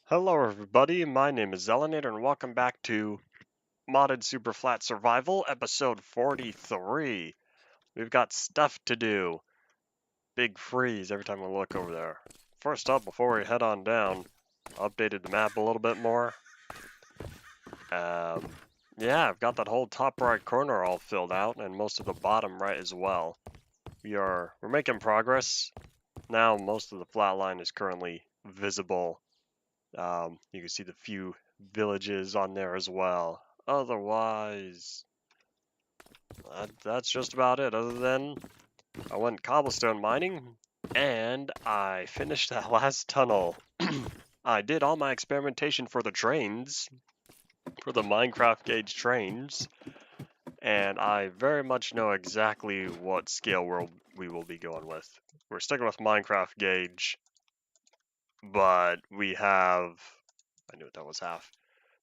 Hello everybody, my name is Zelinator and welcome back to Modded Superflat Survival, episode 43. We've got stuff to do. Big freeze every time we look over there. First up, before we head on down, updated the map a little bit more. Yeah, I've got that whole top right corner all filled out and most of the bottom right as well. We're making progress. Now most of the flat line is currently visible. You can see the few villages on there as well. Otherwise, that's just about it. Other than I went cobblestone mining and I finished that last tunnel. I did all my experimentation for the trains, for the Minecraft gauge trains, and I very much know exactly what scale we will be going with. We're sticking with Minecraft gauge, but we have, I knew that was half.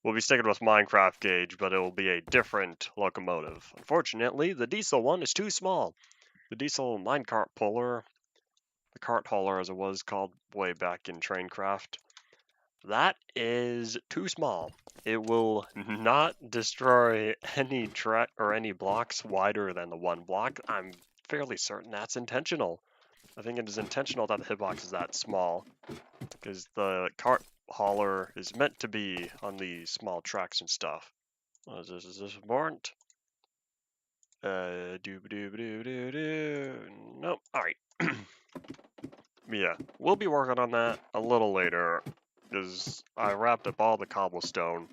We'll be sticking with Minecraft gauge, but it will be a different locomotive. Unfortunately, the diesel one is too small. The diesel minecart puller, the cart hauler as it was called way back in Traincraft, that is too small. It will not destroy any track or any blocks wider than the one block. I'm fairly certain that's intentional. I think it is intentional that the hitbox is that small, because the cart hauler is meant to be on the small tracks and stuff. Is this important? Nope. Alright. Yeah, we'll be working on that a little later, because I wrapped up all the cobblestone.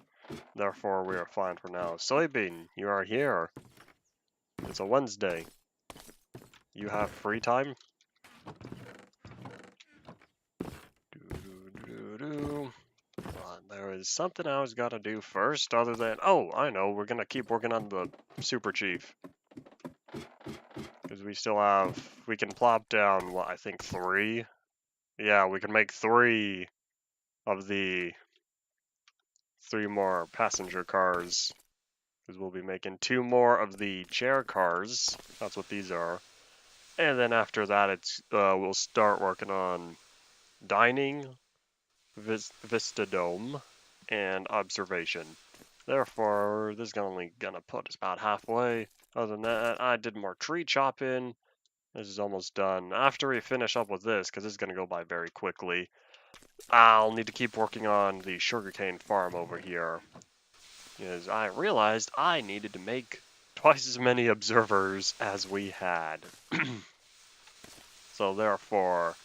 Therefore, we are fine for now. Soybean, you are here. It's a Wednesday. You have free time? There is something I was gotta do first, other than, oh, I know, we're gonna keep working on the Super Chief. Because we can plop down, what, I think 3? Yeah, we can make 3 of the 3 more passenger cars. Because we'll be making 2 more of the chair cars. That's what these are. And then after that, we'll start working on dining, Vista Dome, and observation. Therefore, this is only gonna put us about halfway. Other than that, I did more tree chopping. This is almost done. After we finish up with this, because this is gonna go by very quickly, I'll need to keep working on the sugarcane farm over here. Because I realized I needed to make twice as many observers as we had. So therefore,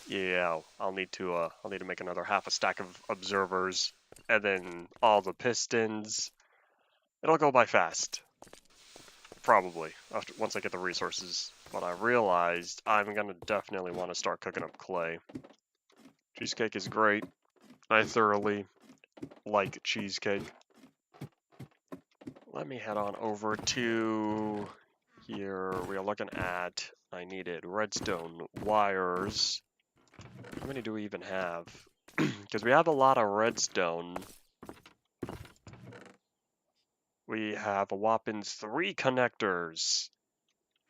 yeah, I'll need to make another half a stack of observers, and then all the pistons. It'll go by fast, probably once I get the resources. But I realized I'm gonna definitely want to start cooking up clay. Cheesecake is great. I thoroughly like cheesecake. Let me head on over to here. We are looking at, I needed redstone wires. How many do we even have? Because we have a lot of redstone. We have a whopping 3 connectors.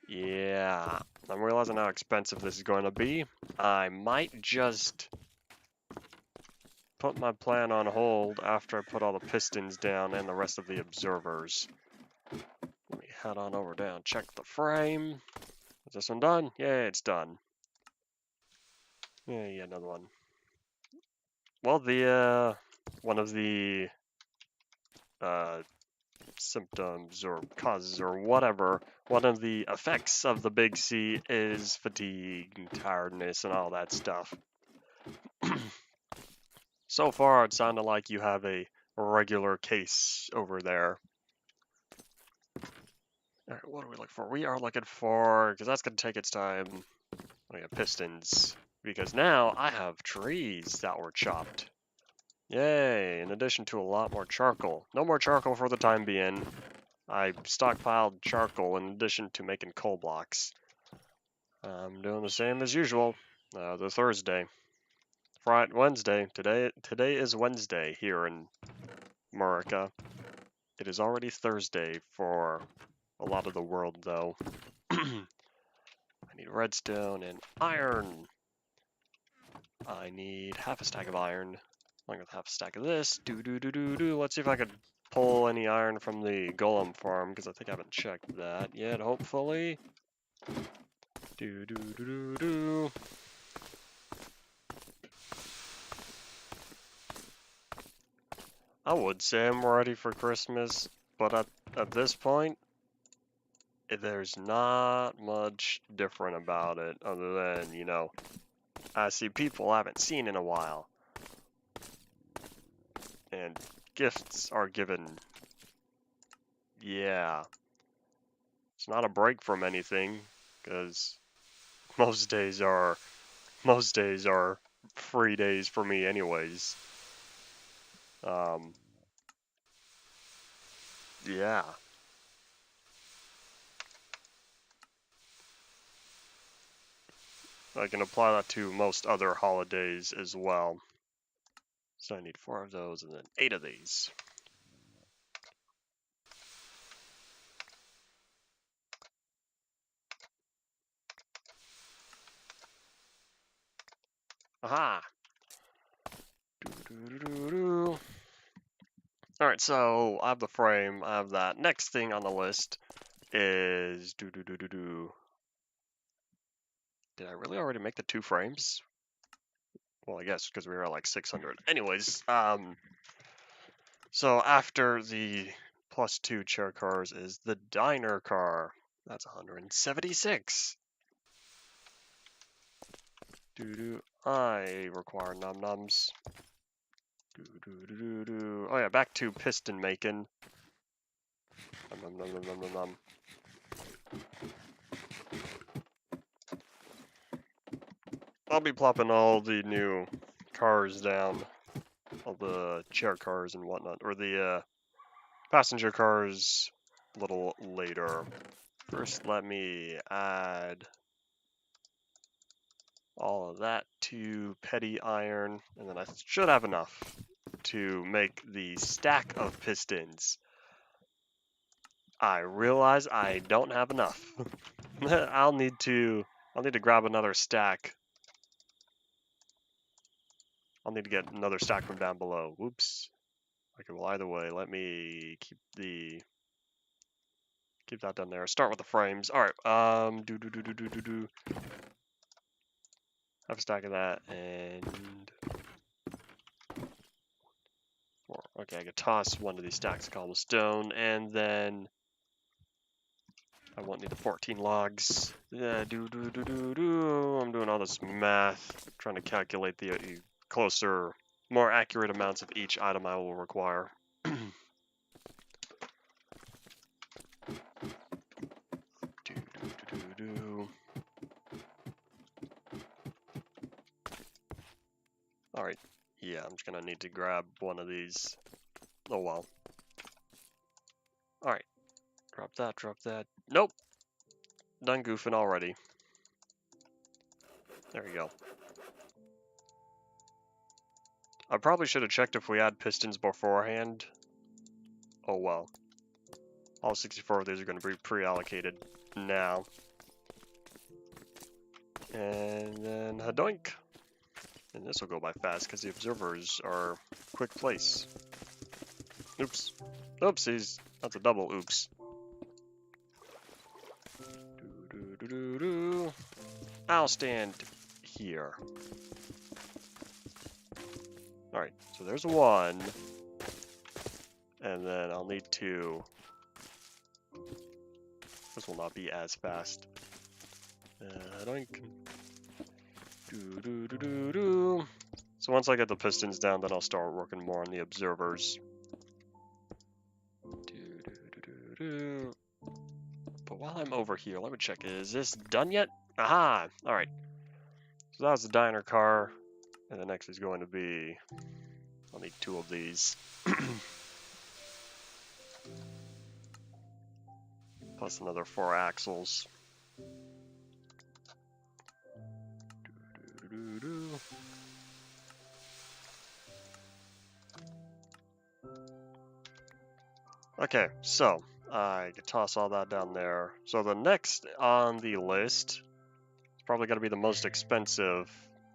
Yeah, I'm realizing how expensive this is going to be. I might just put my plan on hold after I put all the pistons down and the rest of the observers. Let me head on over down, check the frame. Is this one done? Yeah, it's done. Yeah, another one. Well, one of the symptoms or causes or whatever, one of the effects of the big C is fatigue and tiredness and all that stuff. So far, it sounded like you have a regular case over there. Alright, what are we looking for? We are looking for, because that's going to take its time, we have pistons. Because now I have trees that were chopped. Yay, in addition to a lot more charcoal. No more charcoal for the time being. I stockpiled charcoal in addition to making coal blocks. I'm doing the same as usual. The Thursday. Friday, Wednesday. Today is Wednesday here in America. It is already Thursday for a lot of the world, though. I need redstone and iron. I need half a stack of iron. along with half a stack of this. Let's see if I could pull any iron from the golem farm, because I think I haven't checked that yet, hopefully. I would say I'm ready for Christmas, but at this point, there's not much different about it, other than, you know, I see people I haven't seen in a while. And gifts are given. Yeah. It's not a break from anything, because most days are free days for me anyways. Yeah. I can apply that to most other holidays as well. So I need 4 of those and then 8 of these. Aha! Alright, so I have the frame, I have that. Next thing on the list is Did I really already make the 2 frames? Well, I guess because we were at like 600. Anyways, so after the +2 chair cars is the diner car. That's 176. I require num-nums. Oh yeah, back to piston making. Num. I'll be plopping all the new cars down, all the chair cars and whatnot, or the passenger cars a little later. First, let me add all of that to petty iron, and then I should have enough to make the stack of pistons. I realize I don't have enough. I'll need to grab another stack. I'll need to get another stack from down below. Whoops. Okay, well either way, let me keep that down there. Start with the frames. All right. Have a stack of that and okay, I could toss one of these stacks of cobblestone, and then I won't need the 14 logs. Yeah, I'm doing all this math, trying to calculate the closer, more accurate amounts of each item I will require. All right. Yeah, I'm just gonna need to grab one of these. Oh well. All right. Drop that. Nope. Done goofing already. There we go. I probably should have checked if we had pistons beforehand. Oh well. All 64 of these are going to be pre-allocated now. And then hadoink. And this will go by fast because the observers are quick place. Oops. Oopsies. That's a double oops. I'll stand here. Alright, so there's 1. And then I'll need 2. This will not be as fast. Doink. So once I get the pistons down, then I'll start working more on the observers. But while I'm over here, let me check. Is this done yet? Aha! Alright. So that was the diner car. And the next is going to be... I'll need 2 of these. Plus another 4 axles. Okay, so I can toss all that down there. So the next on the list is probably going to be the most expensive,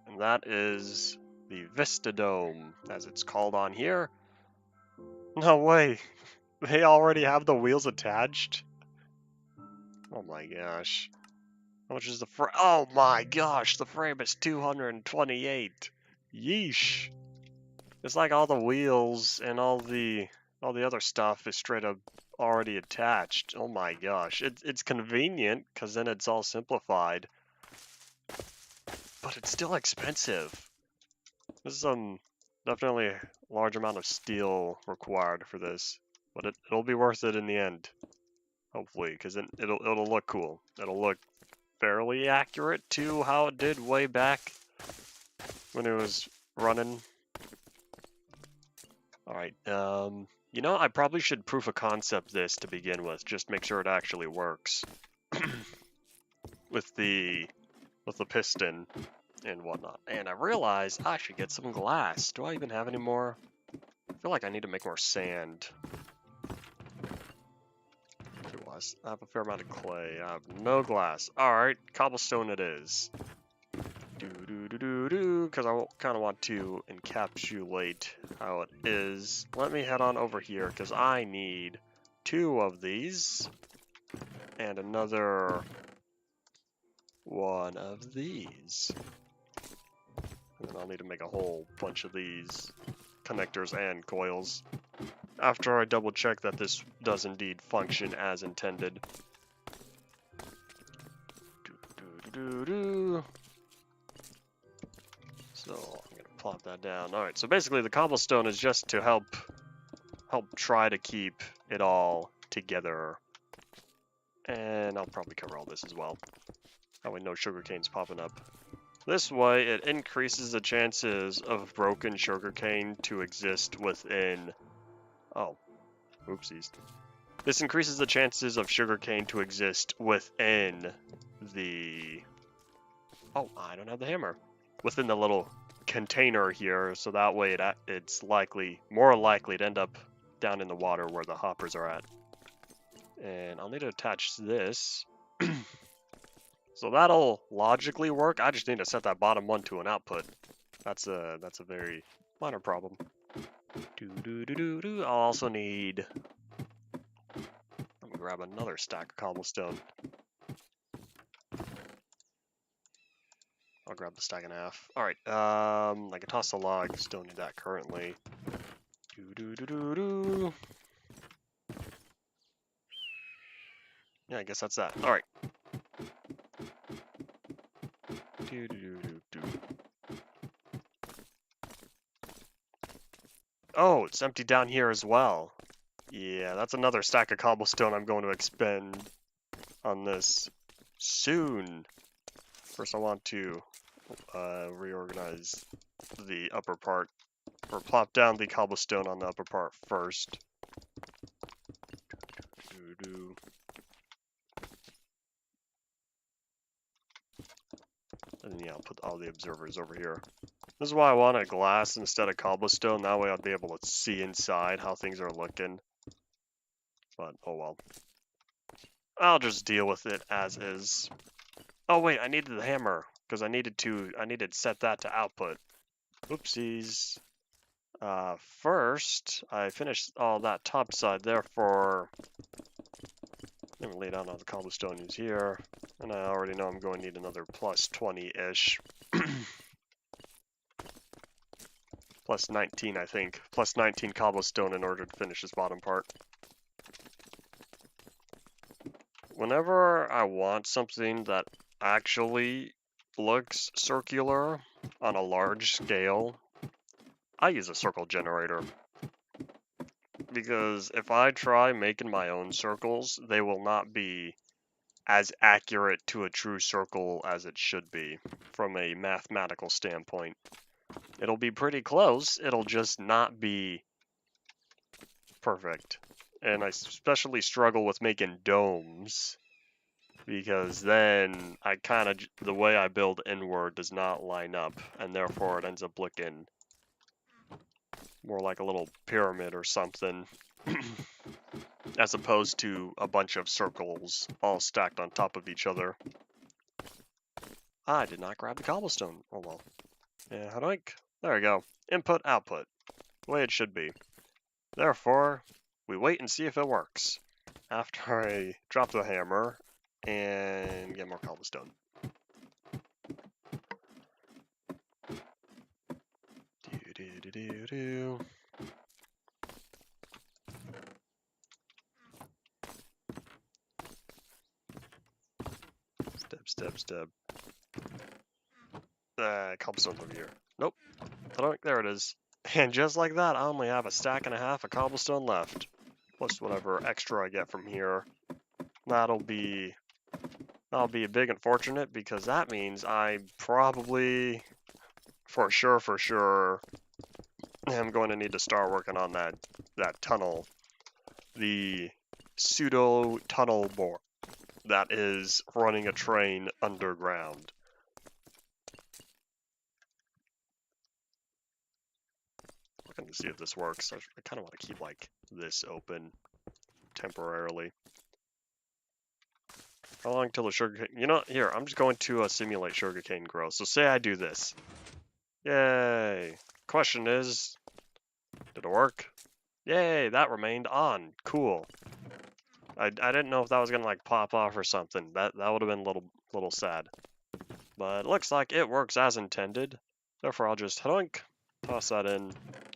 and that is The Vista Dome, as it's called on here. No way! They already have the wheels attached? Oh my gosh. How much is the frame? Oh my gosh, the frame is 228. Yeesh. It's like all the wheels and all the other stuff is straight up already attached. Oh my gosh. It's convenient because then it's all simplified. But it's still expensive. There's definitely a large amount of steel required for this. But it'll be worth it in the end. Hopefully, because it'll look cool. It'll look fairly accurate to how it did way back when it was running. Alright, you know, I probably should proof of concept this to begin with, just make sure it actually works. with the piston and whatnot. And I realized I should get some glass. Do I even have any more? I feel like I need to make more sand. I have a fair amount of clay. I have no glass. Alright, cobblestone it is. Because I kind of want to encapsulate how it is. Let me head on over here because I need 2 of these and another 1 of these. And then I'll need to make a whole bunch of these connectors and coils after I double check that this does indeed function as intended. So I'm gonna plop that down. Alright, so basically the cobblestone is just to help try to keep it all together. And I'll probably cover all this as well. Probably no sugarcane's popping up. This way it increases the chances of broken sugarcane to exist within... Oh, oopsies. This increases the chances of sugarcane to exist within the... Oh, I don't have the hammer. Within the little container here, so that way it's more likely to end up down in the water where the hoppers are at. And I'll need to attach this. So that'll logically work. I just need to set that bottom one to an output. That's a very minor problem. I'll also need... Let me grab another stack of cobblestone. I'll grab the stack in half. Alright, I can toss the log, still need that currently. Yeah, I guess that's that. Alright. Oh, it's empty down here as well. Yeah, that's another stack of cobblestone I'm going to expend on this soon. First I want to reorganize the upper part, or plop down the cobblestone on the upper part first. And yeah, I'll put all the observers over here. This is why I wanted glass instead of cobblestone, that way I'll be able to see inside how things are looking. But, oh well. I'll just deal with it as is. Oh wait, I needed the hammer, because I needed to set that to output. Oopsies. First, I finished all that top side, therefore, I'm gonna lay down all the cobblestone is here, and I already know I'm going to need another plus 20-ish. Plus 19, I think. Plus 19 cobblestone in order to finish this bottom part. Whenever I want something that actually looks circular on a large scale, I use a circle generator. Because if I try making my own circles, they will not be as accurate to a true circle as it should be from a mathematical standpoint. It'll be pretty close, it'll just not be perfect. And I especially struggle with making domes, because then the way I build inward does not line up, and therefore it ends up looking more like a little pyramid or something, as opposed to a bunch of circles all stacked on top of each other. I did not grab the cobblestone. Oh well. Yeah, how do I There we go. Input, output. The way it should be. Therefore, we wait and see if it works. After I drop the hammer and get more cobblestone. Do. Step. Cobblestone over here. Nope. There it is. And just like that, I only have a stack and a half of cobblestone left. Plus whatever extra I get from here. That'll be a big unfortunate because that means I probably, for sure, am going to need to start working on that tunnel. The pseudo tunnel bore that is running a train underground. Looking to see if this works. I kind of want to keep like this open temporarily. How long till the sugarcane? You know, here, I'm just going to simulate sugarcane growth. So say I do this. Yay. Question is, did it work? Yay, that remained on. Cool. I didn't know if that was gonna like pop off or something. That would have been a little sad. But it looks like it works as intended. Therefore, I'll just toss that in.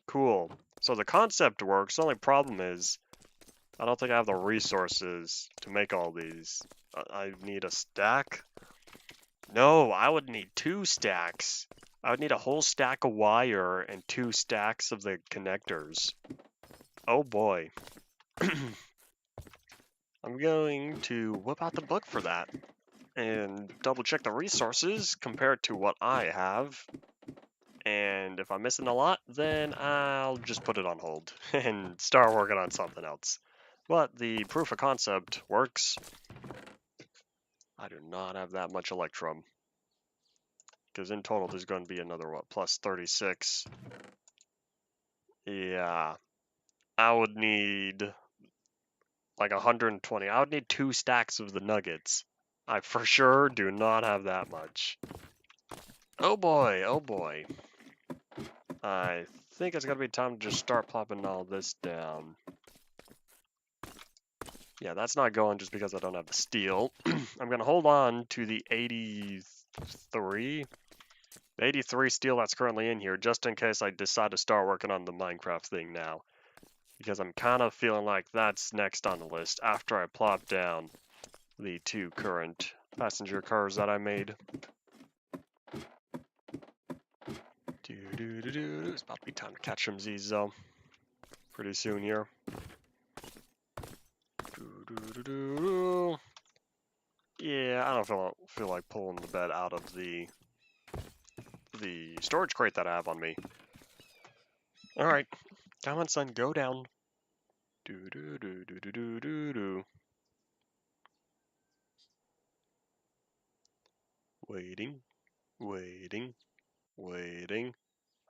Cool. So the concept works. The only problem is I don't think I have the resources to make all these. I need a stack. No, I would need 2 stacks. I would need a whole stack of wire and 2 stacks of the connectors. Oh boy. I'm going to whip out the book for that and double check the resources compared to what I have. And if I'm missing a lot, then I'll just put it on hold and start working on something else. But the proof of concept works. I do not have that much electrum. Because in total there's going to be another, what, plus 36. Yeah. I would need like 120. I would need 2 stacks of the nuggets. I for sure do not have that much. Oh boy, oh boy. I think it's gonna be time to just start plopping all this down. Yeah, that's not going just because I don't have the steel. I'm gonna hold on to the 83. The 83 steel that's currently in here, just in case I decide to start working on the Minecraft thing now. Because I'm kind of feeling like that's next on the list after I plop down the 2 current passenger cars that I made. It's about to be time to catch some Z's though. Pretty soon here. Yeah, I don't feel like pulling the bed out of the storage crate that I have on me. All right, come on, son, go down. Waiting.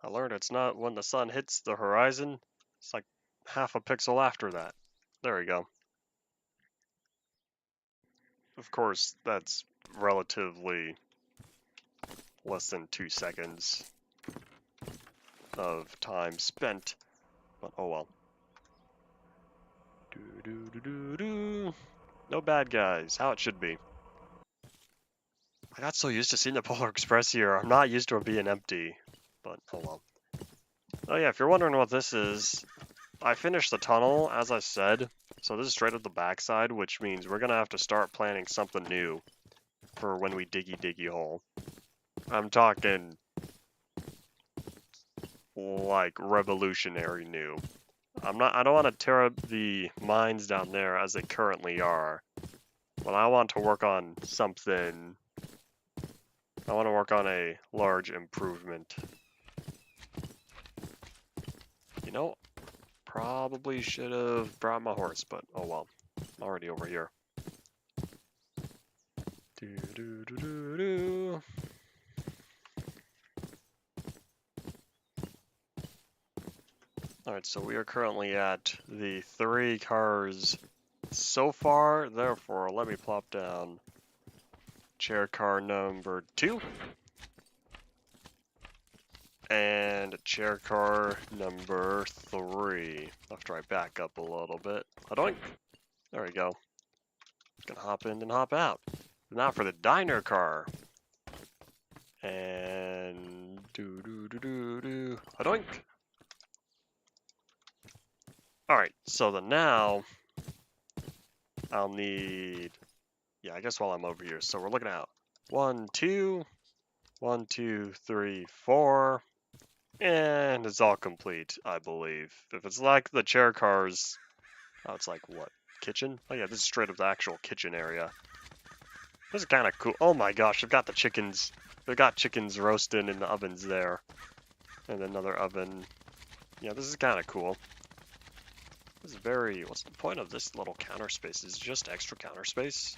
I learned it's not when the sun hits the horizon. It's like half a pixel after that. There we go. Of course, that's relatively less than 2 seconds of time spent, but oh well. No bad guys, how it should be. I got so used to seeing the Polar Express here, I'm not used to it being empty, but oh well. Oh yeah, if you're wondering what this is, I finished the tunnel, as I said, so this is straight up the backside, which means we're gonna have to start planning something new for when we diggy hole. I'm talking like revolutionary new. I don't want to tear up the mines down there as they currently are. But I want to work on something. I want to work on a large improvement. You know, probably should have brought my horse, but oh well. I'm already over here. Alright, so we are currently at the 3 cars so far, therefore let me plop down chair car number 2. and chair car number 3. After I back up a little bit. Hadoink! There we go. Gonna hop in and hop out. Now for the diner car. And do. Hadoink! Alright, so then now I'll need, yeah, I guess while I'm over here. So we're looking at 1, 2, 1, 2, 3, 4, and it's all complete, I believe. If it's like the chair cars, oh, it's like what? Kitchen? Oh yeah, this is straight up the actual kitchen area. This is kind of cool. Oh my gosh, they've got the chickens. They've got chickens roasting in the ovens there. And another oven. Yeah, this is kind of cool. This is very, what's the point of this little counter space? Is it just extra counter space?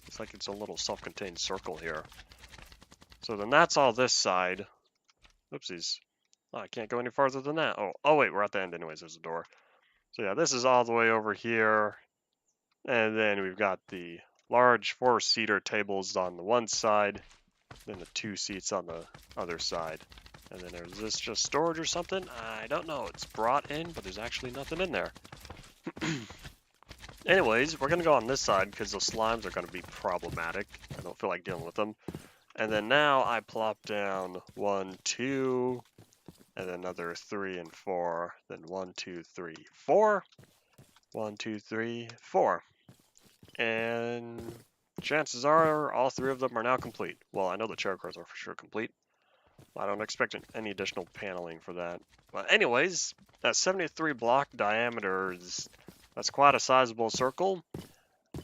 It's like it's a little self-contained circle here. So then that's all this side. Oopsies. Oh, I can't go any farther than that. Oh wait, we're at the end anyways, there's a door. So yeah, this is all the way over here. And then we've got the large 4-seater tables on the one side, then the 2 seats on the other side. And then is this just storage or something? I don't know. It's brought in, but there's actually nothing in there. Anyways, we're going to go on this side because those slimes are going to be problematic. I don't feel like dealing with them. And then now I plop down 1, 2, and then another 3 and 4. Then 1, 2, 3, 4. 1, 2, 3, 4. And chances are all 3 of them are now complete. Well, I know the chair cars are for sure complete. I don't expect any additional paneling for that. But anyways, that 73 block diameter that's quite a sizable circle.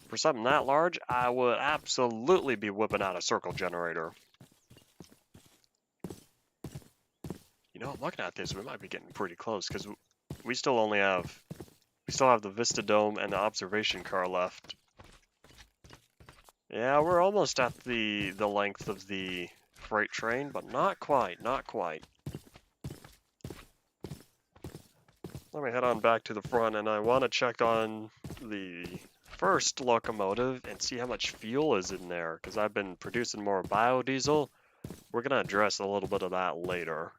For something that large, I would absolutely be whipping out a circle generator. You know, looking at this, we might be getting pretty close because we still have the Vista Dome and the observation car left. Yeah, we're almost at the length of the freight train, but not quite, not quite. Let me head on back to the front, and I want to check on the first locomotive and see how much fuel is in there, because I've been producing more biodiesel. We're going to address a little bit of that later.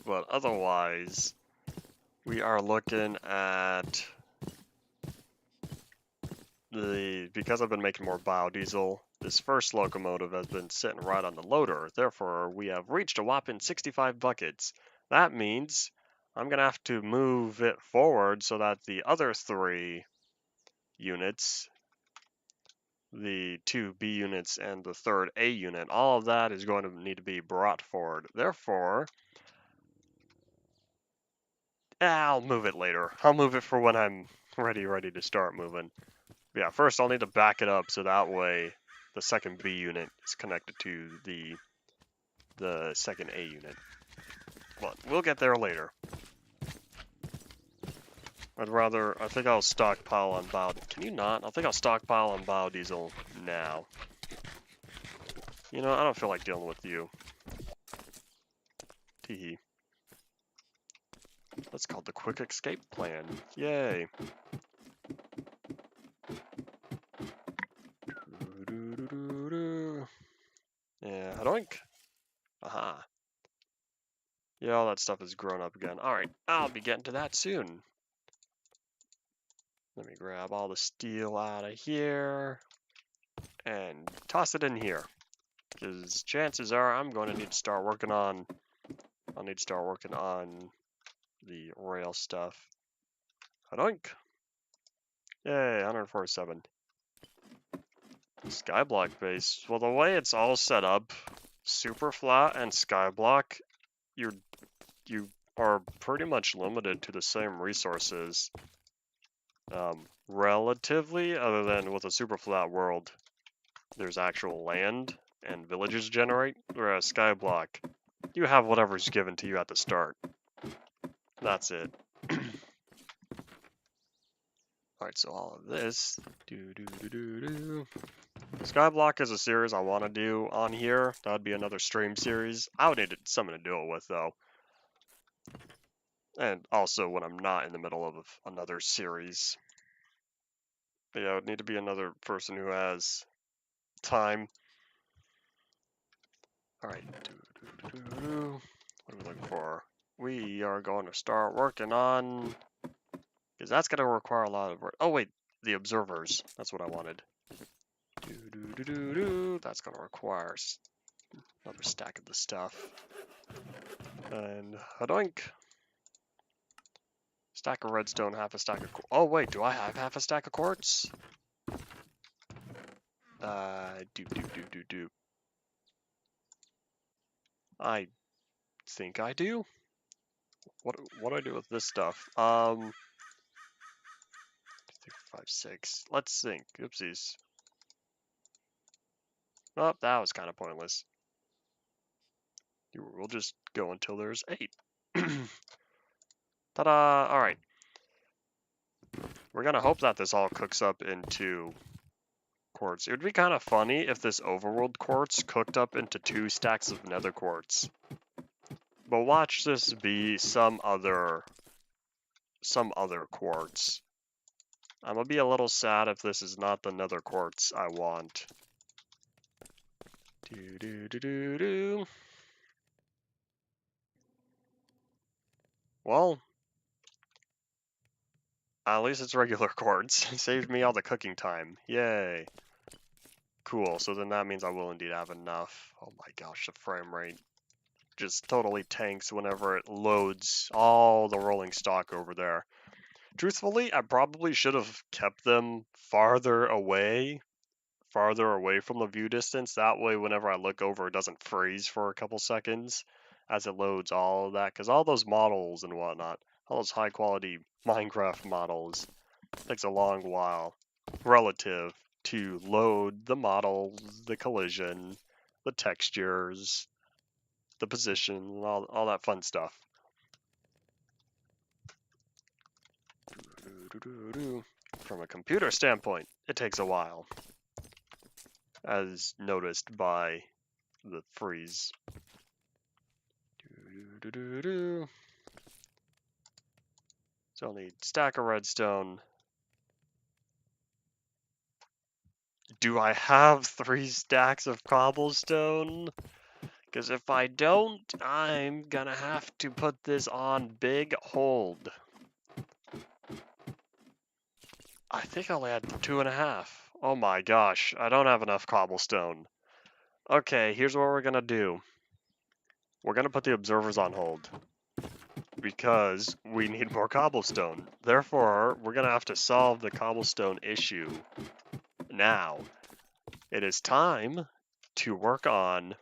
But otherwise, we are looking at because I've been making more biodiesel, this first locomotive has been sitting right on the loader. Therefore, we have reached a whopping 65 buckets. That means I'm going to have to move it forward so that the other 3 units, the 2 B units and the 3rd A unit, all of that is going to need to be brought forward. Therefore, I'll move it later. I'll move it for when I'm ready to start moving. Yeah, first I'll need to back it up so that way the 2nd B unit is connected to the 2nd A unit. But we'll get there later. I think I'll stockpile on can you not? I think I'll stockpile on biodiesel now. You know, I don't feel like dealing with you. Teehee. That's called the quick escape plan. Yay. Yeah, hadoink. Aha. Yeah, all that stuff has grown up again. Alright, I'll be getting to that soon. Let me grab all the steel out of here and toss it in here. Because chances are I'm going to need to start working on the rail stuff. Hadoink! Yay, 147. Skyblock base. Well, the way it's all set up, Superflat and Skyblock, you are pretty much limited to the same resources. Relatively, other than with a Superflat world, there's actual land and villages generate, whereas Skyblock, you have whatever's given to you at the start. That's it. Alright, so all of this, Skyblock is a series I want to do on here. That would be another stream series. I would need something to do it with, though. And also when I'm not in the middle of another series. But yeah, it would need to be another person who has time. Alright. What are we looking for? We are going to start working on... Because that's going to require a lot of work. Oh, wait. The observers. That's what I wanted. That's going to require another stack of the stuff. And hadoink. Stack of redstone, half a stack of... Oh, wait. Do I have half a stack of quartz? Do. I think I do. What do I do with this stuff? 3, 5, 6. Let's think. Oopsies. Oh, that was kind of pointless. We'll just go until there's 8. Ta-da! Alright. We're gonna hope that this all cooks up into quartz. It would be kind of funny if this overworld quartz cooked up into 2 stacks of nether quartz. But watch this be some other quartz. I'm gonna be a little sad if this is not the nether quartz I want. Well, at least it's regular quartz. Saved me all the cooking time. Yay. Cool, so then that means I will indeed have enough. Oh my gosh, the frame rate just totally tanks whenever it loads all the rolling stock over there. Truthfully, I probably should have kept them farther away from the view distance. That way, whenever I look over, it doesn't freeze for a couple seconds as it loads all of that. Because all those models and whatnot, all those high quality Minecraft models, takes a long while relative to load the models, the collision, the textures, the position, all that fun stuff. From a computer standpoint, it takes a while, as noticed by the freeze. So I'll need stack of redstone. Do I have 3 stacks of cobblestone? Because if I don't, I'm gonna have to put this on big hold. I think I only had 2.5. Oh my gosh, I don't have enough cobblestone. Okay, here's what we're gonna do. We're gonna put the observers on hold. Because we need more cobblestone. Therefore, we're gonna have to solve the cobblestone issue now. It is time to work on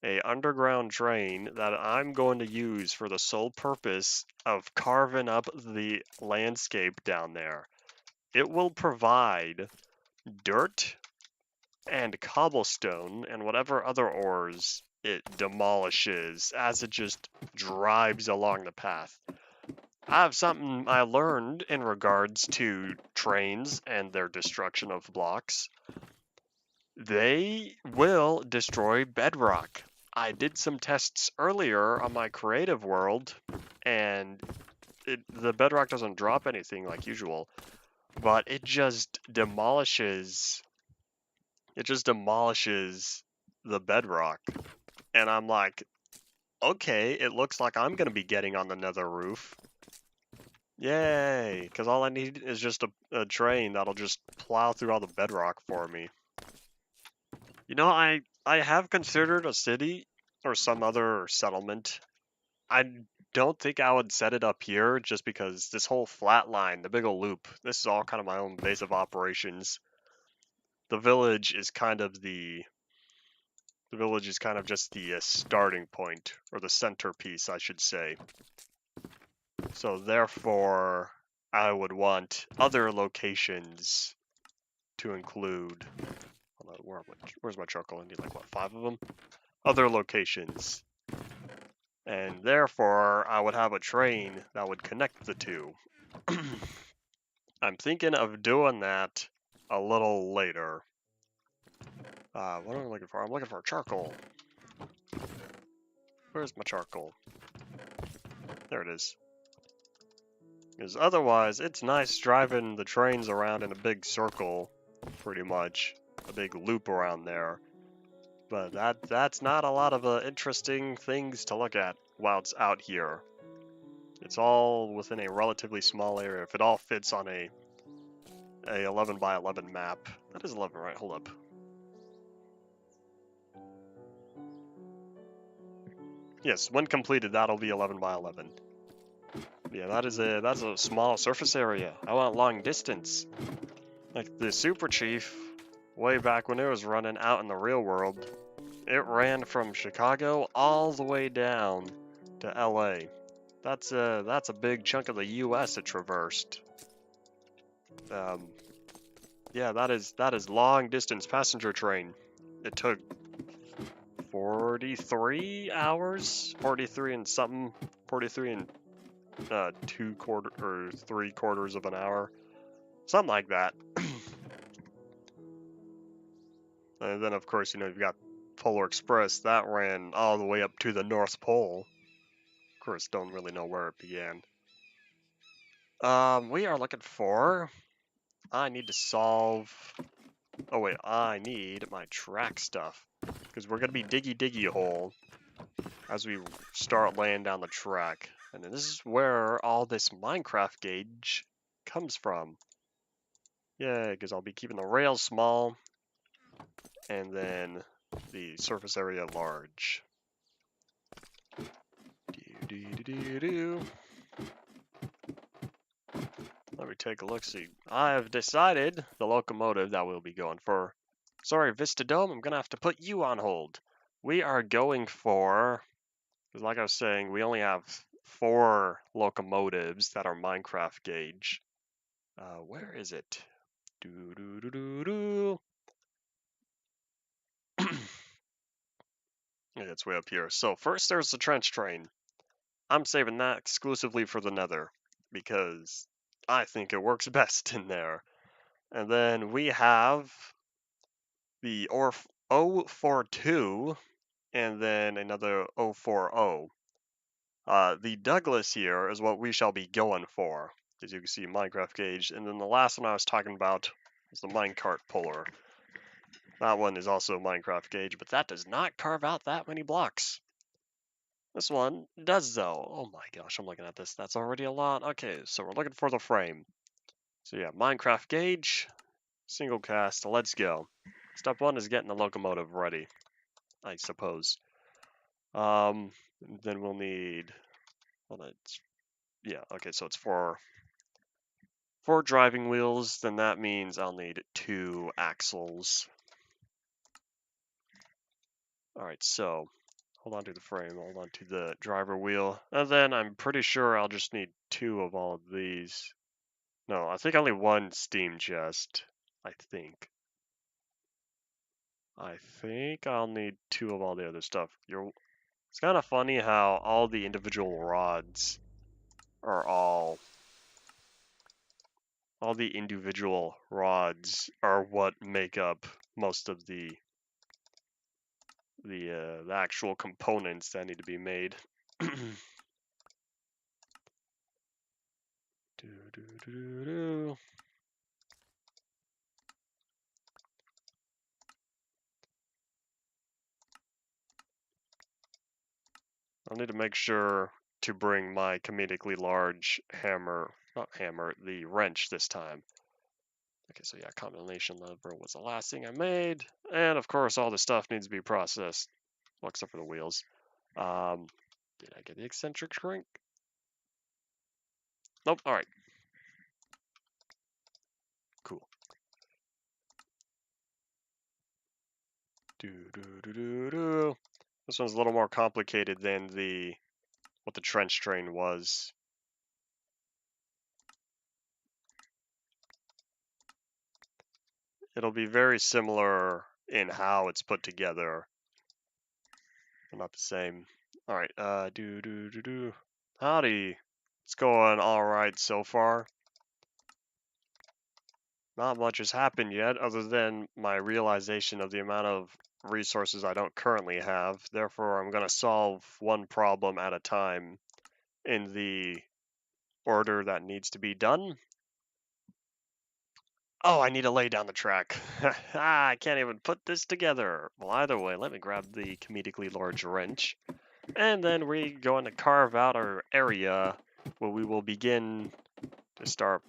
a underground drain that I'm going to use for the sole purpose of carving up the landscape down there. It will provide dirt and cobblestone and whatever other ores it demolishes as it just drives along the path. I have something I learned in regards to trains and their destruction of blocks. They will destroy bedrock. I did some tests earlier on my creative world, and the bedrock doesn't drop anything like usual, but it just demolishes the bedrock. And I'm like, okay, it looks like I'm going to be getting on the nether roof. Yay, because all I need is just a train that'll just plow through all the bedrock for me. You know, I have considered a city or some other settlement. I don't think I would set it up here just because this whole flat line, the big ol' loop, this is all kind of my own base of operations. The village is kind of just the starting point, or the centerpiece, I should say. So therefore, I would want other locations to include. Hold on, where's my charcoal? I need like, what, 5 of them? Other locations. And therefore, I would have a train that would connect the two. I'm thinking of doing that a little later. What am I looking for? I'm looking for charcoal. Where's my charcoal? There it is. Because otherwise, it's nice driving the trains around in a big circle, pretty much. A big loop around there. But that's not a lot of interesting things to look at while it's out here. It's all within a relatively small area. If it all fits on a 11 by 11 map. That is 11, right? Hold up. Yes, when completed, that'll be 11 by 11. Yeah, that's a small surface area. I want long distance. Like the Super Chief, way back when it was running out in the real world, it ran from Chicago all the way down to LA. That's a big chunk of the US it traversed. Yeah, that is long distance passenger train. It took 43 hours, 43 and something, 43 and 3/4 of an hour, something like that. And then, of course, you've got Polar Express that ran all the way up to the North Pole. Of course, don't really know where it began. We are looking for. I need to solve. Oh wait, I need my track stuff because we're gonna be diggy hole as we start laying down the track. And then this is where all this Minecraft gauge comes from. Yeah, because I'll be keeping the rails small and then the surface area large. Let me take a look, see. I've decided the locomotive that we'll be going for. Sorry, Vista Dome, I'm gonna have to put you on hold. We are going for, because like I was saying, we only have 4 locomotives that are Minecraft gauge. Where is it? Yeah, it's way up here. So first there's the trench train. I'm saving that exclusively for the Nether because I think it works best in there. And then we have the 042 and then another 040. The Douglas here is what we shall be going for, as you can see, Minecraft gauge. And then the last one I was talking about is the minecart puller. That one is also Minecraft gauge, but that does not carve out that many blocks. This one does though. Oh my gosh, I'm looking at this. That's already a lot. Okay, so we're looking for the frame. So yeah, Minecraft gauge, single cast, let's go. Step 1 is getting the locomotive ready, I suppose. Then we'll need, well, that's, yeah, okay, so it's 4 driving wheels, then that means I'll need 2 axles. Alright, so hold on to the frame, hold on to the driver wheel, and then I'm pretty sure I'll just need 2 of all of these. No, I think only 1 steam chest, I think. I think I'll need 2 of all the other stuff. It's kind of funny how all the individual rods are all the individual rods are what make up most of the actual components that need to be made. I'll need to make sure to bring my comedically large hammer, not hammer, the wrench this time. Okay, so yeah, combination lever was the last thing I made. And of course, all the stuff needs to be processed. Well, except for the wheels. Did I get the eccentric shrink? Nope, alright. Cool. This one's a little more complicated than what the trench train was. It'll be very similar in how it's put together, but not the same. All right, Howdy. It's going all right so far. Not much has happened yet, other than my realization of the amount of resources I don't currently have. Therefore, I'm going to solve one problem at a time in the order that needs to be done. Oh, I need to lay down the track. I can't even put this together. Well, either way, let me grab the comedically large wrench. And then we're going to carve out our area where we will begin to start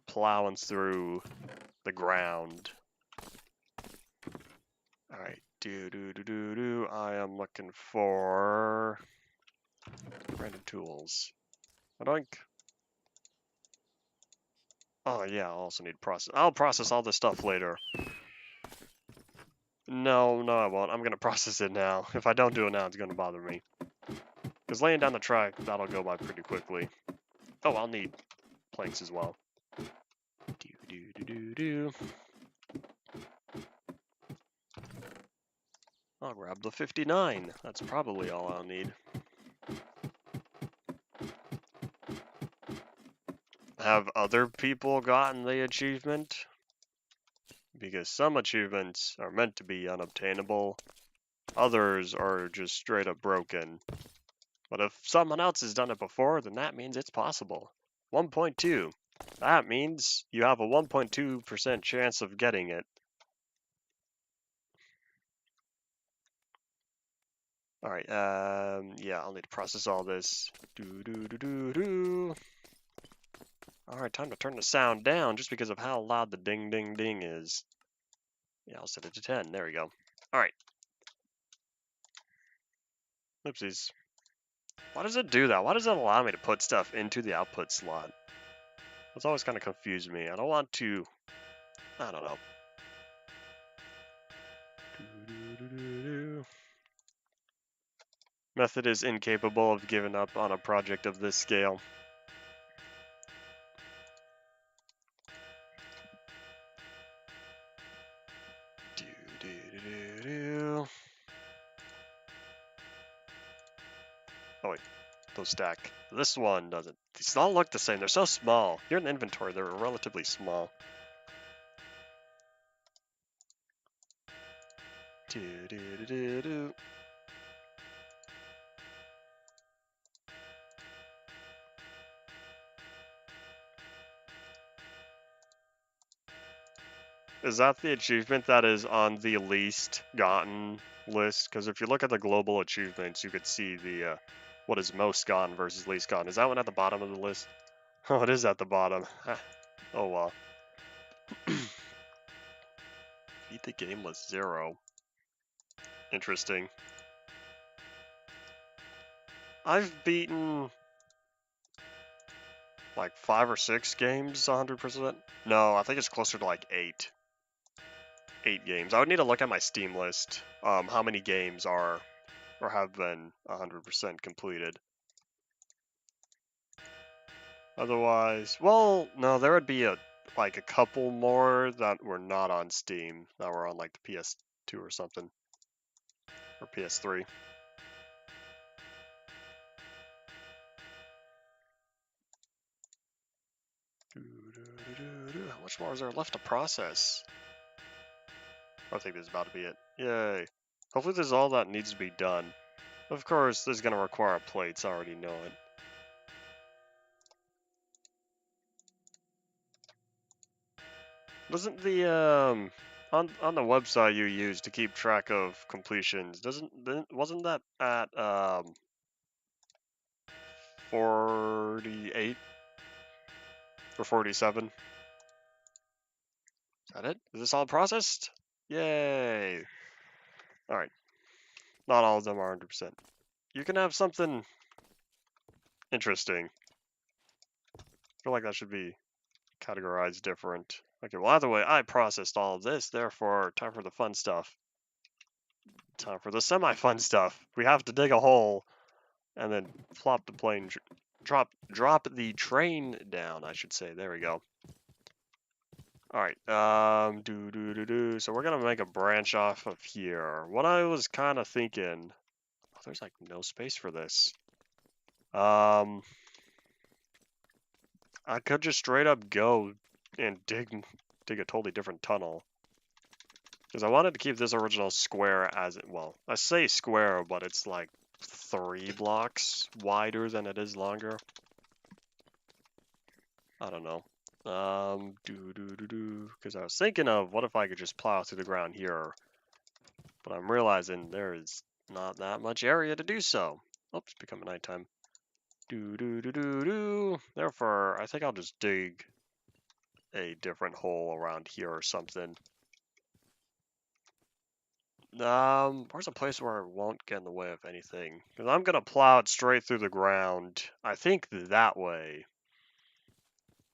plowing through the ground. Alright, I am looking for random tools. Oink. Oh yeah, I'll also need process. I'll process all this stuff later. No, I won't. I'm gonna process it now. If I don't do it now, it's gonna bother me. Because laying down the track, that'll go by pretty quickly. Oh, I'll need planks as well. I'll grab the 59. That's probably all I'll need. Have other people gotten the achievement? Because some achievements are meant to be unobtainable. Others are just straight up broken. But if someone else has done it before, then that means it's possible. 1.2. That means you have a 1.2% chance of getting it. Alright, yeah, I'll need to process all this. Alright, time to turn the sound down just because of how loud the ding ding ding is. Yeah, I'll set it to 10. There we go. Alright. Oopsies. Why does it do that? Why does it allow me to put stuff into the output slot? That's always kind of confused me. I don't want to... I don't know. Method is incapable of giving up on a project of this scale. Oh wait, those stack. This one doesn't. These all look the same. They're so small. Here in the inventory, they're relatively small. Is that the achievement that is on the least gotten list? Because if you look at the global achievements, you could see the what is most gotten versus least gotten. Is that one at the bottom of the list? Oh, it is at the bottom. Oh well. Beat the game with 0. Interesting. I've beaten like 5 or 6 games 100%. No, I think it's closer to like 8. 8 games. I would need to look at my Steam list. How many games are or have been 100% completed. Otherwise, well, no, there would be like a couple more that were not on Steam, that were on like the PS2 or something, or PS3. How much more is there left to process? I think this is about to be it. Yay. Hopefully this is all that needs to be done. Of course, this is going to require plates, I already know it. Doesn't the, on the website you use to keep track of completions, wasn't that at, 48 or 47? Is that it? Is this all processed? Yay! Alright. Not all of them are 100%. You can have something interesting. I feel like that should be categorized different. Okay, well, either way, I processed all of this, therefore, time for the fun stuff. Time for the semi-fun stuff. We have to dig a hole and then plop the plane, drop the train down, I should say. There we go. Alright, so we're gonna make a branch off of here. What I was kind of thinking... Oh, there's like no space for this. I could just straight up go and dig a totally different tunnel. Because I wanted to keep this original square as it, well, I say square, but it's like 3 blocks wider than it is longer. I don't know. Because I was thinking of what if I could just plow through the ground here, but I'm realizing there is not that much area to do so. Oops, becoming nighttime. Therefore, I think I'll just dig a different hole around here or something. Where's a place where I won't get in the way of anything? Because I'm gonna plow it straight through the ground. I think that way.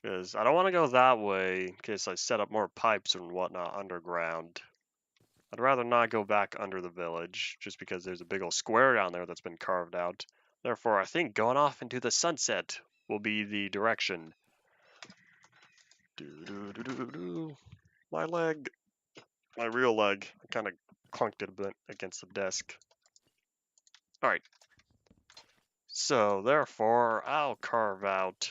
Because I don't want to go that way in case I set up more pipes and whatnot underground. I'd rather not go back under the village, just because there's a big old square down there that's been carved out. Therefore, I think going off into the sunset will be the direction. My leg. My real leg. I kind of clunked it a bit against the desk. Alright. So, therefore, I'll carve out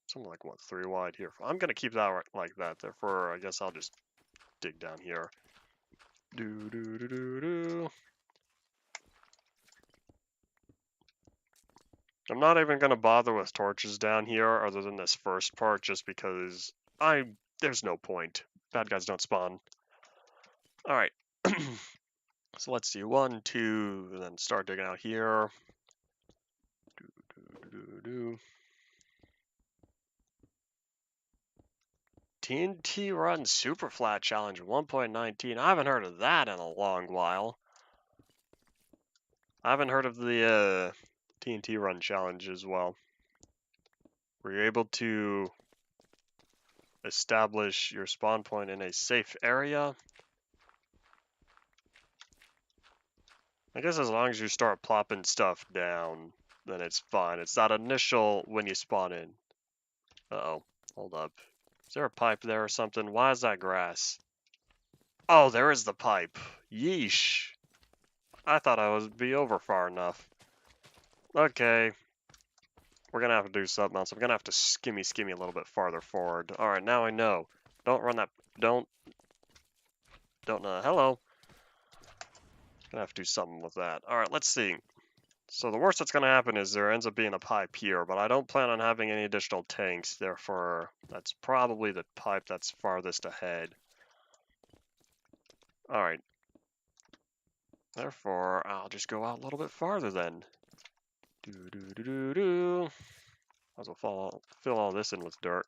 something like, what, 3 wide here. I'm going to keep that like that. Therefore, I guess I'll just dig down here. I'm not even going to bother with torches down here other than this first part just because there's no point. Bad guys don't spawn. Alright. So let's see. 1, 2, and then start digging out here. TNT Run Superflat Challenge 1.19. I haven't heard of that in a long while. I haven't heard of the TNT Run Challenge as well. Were you able to establish your spawn point in a safe area? I guess as long as you start plopping stuff down, then it's fine. It's that initial when you spawn in. Uh-oh. Hold up. Is there a pipe there or something? Why is that grass? Oh, there is the pipe. Yeesh. I thought I would be over far enough. Okay. We're gonna have to do something else. I'm gonna have to skimmy a little bit farther forward. Alright, now I know. Don't run that. Don't. Hello. Gonna have to do something with that. Alright, let's see. So the worst that's going to happen is there ends up being a pipe here, but I don't plan on having any additional tanks, therefore that's probably the pipe that's farthest ahead. Alright. Therefore, I'll just go out a little bit farther then. Might as well fill all this in with dirt.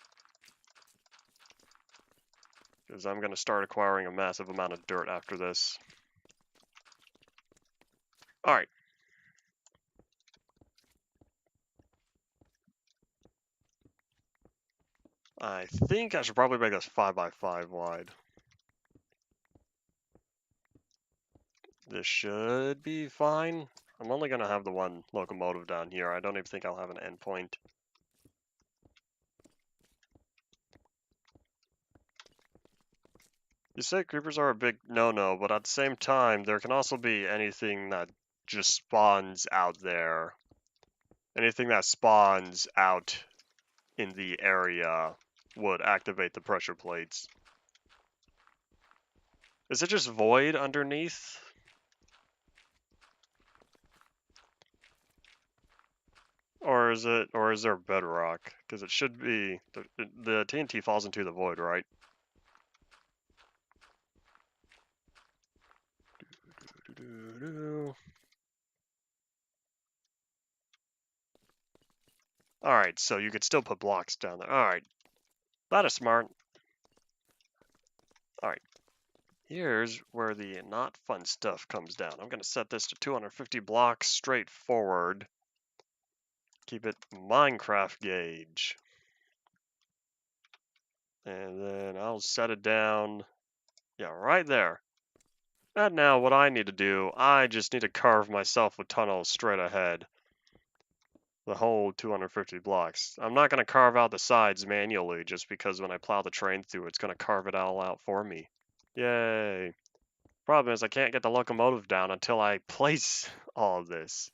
Because I'm going to start acquiring a massive amount of dirt after this. Alright. I think I should probably make this 5x5 wide. This should be fine. I'm only going to have the one locomotive down here. I don't even think I'll have an endpoint. You say creepers are a big no-no, but at the same time, there can also be anything that just spawns out there. Anything that spawns out in the area would activate the pressure plates. Is it just void underneath? Or is there bedrock? Because it should be, the TNT falls into the void, right? Alright, so you could still put blocks down there. Alright. That is smart. Alright. Here's where the not fun stuff comes down. I'm going to set this to 250 blocks straight forward. Keep it Minecraft gauge. And then I'll set it down, yeah, right there. And now what I need to do, I just need to carve myself a tunnel straight ahead. The whole 250 blocks. I'm not going to carve out the sides manually just because when I plow the train through, it's going to carve it all out for me. Yay. Problem is I can't get the locomotive down until I place all of this.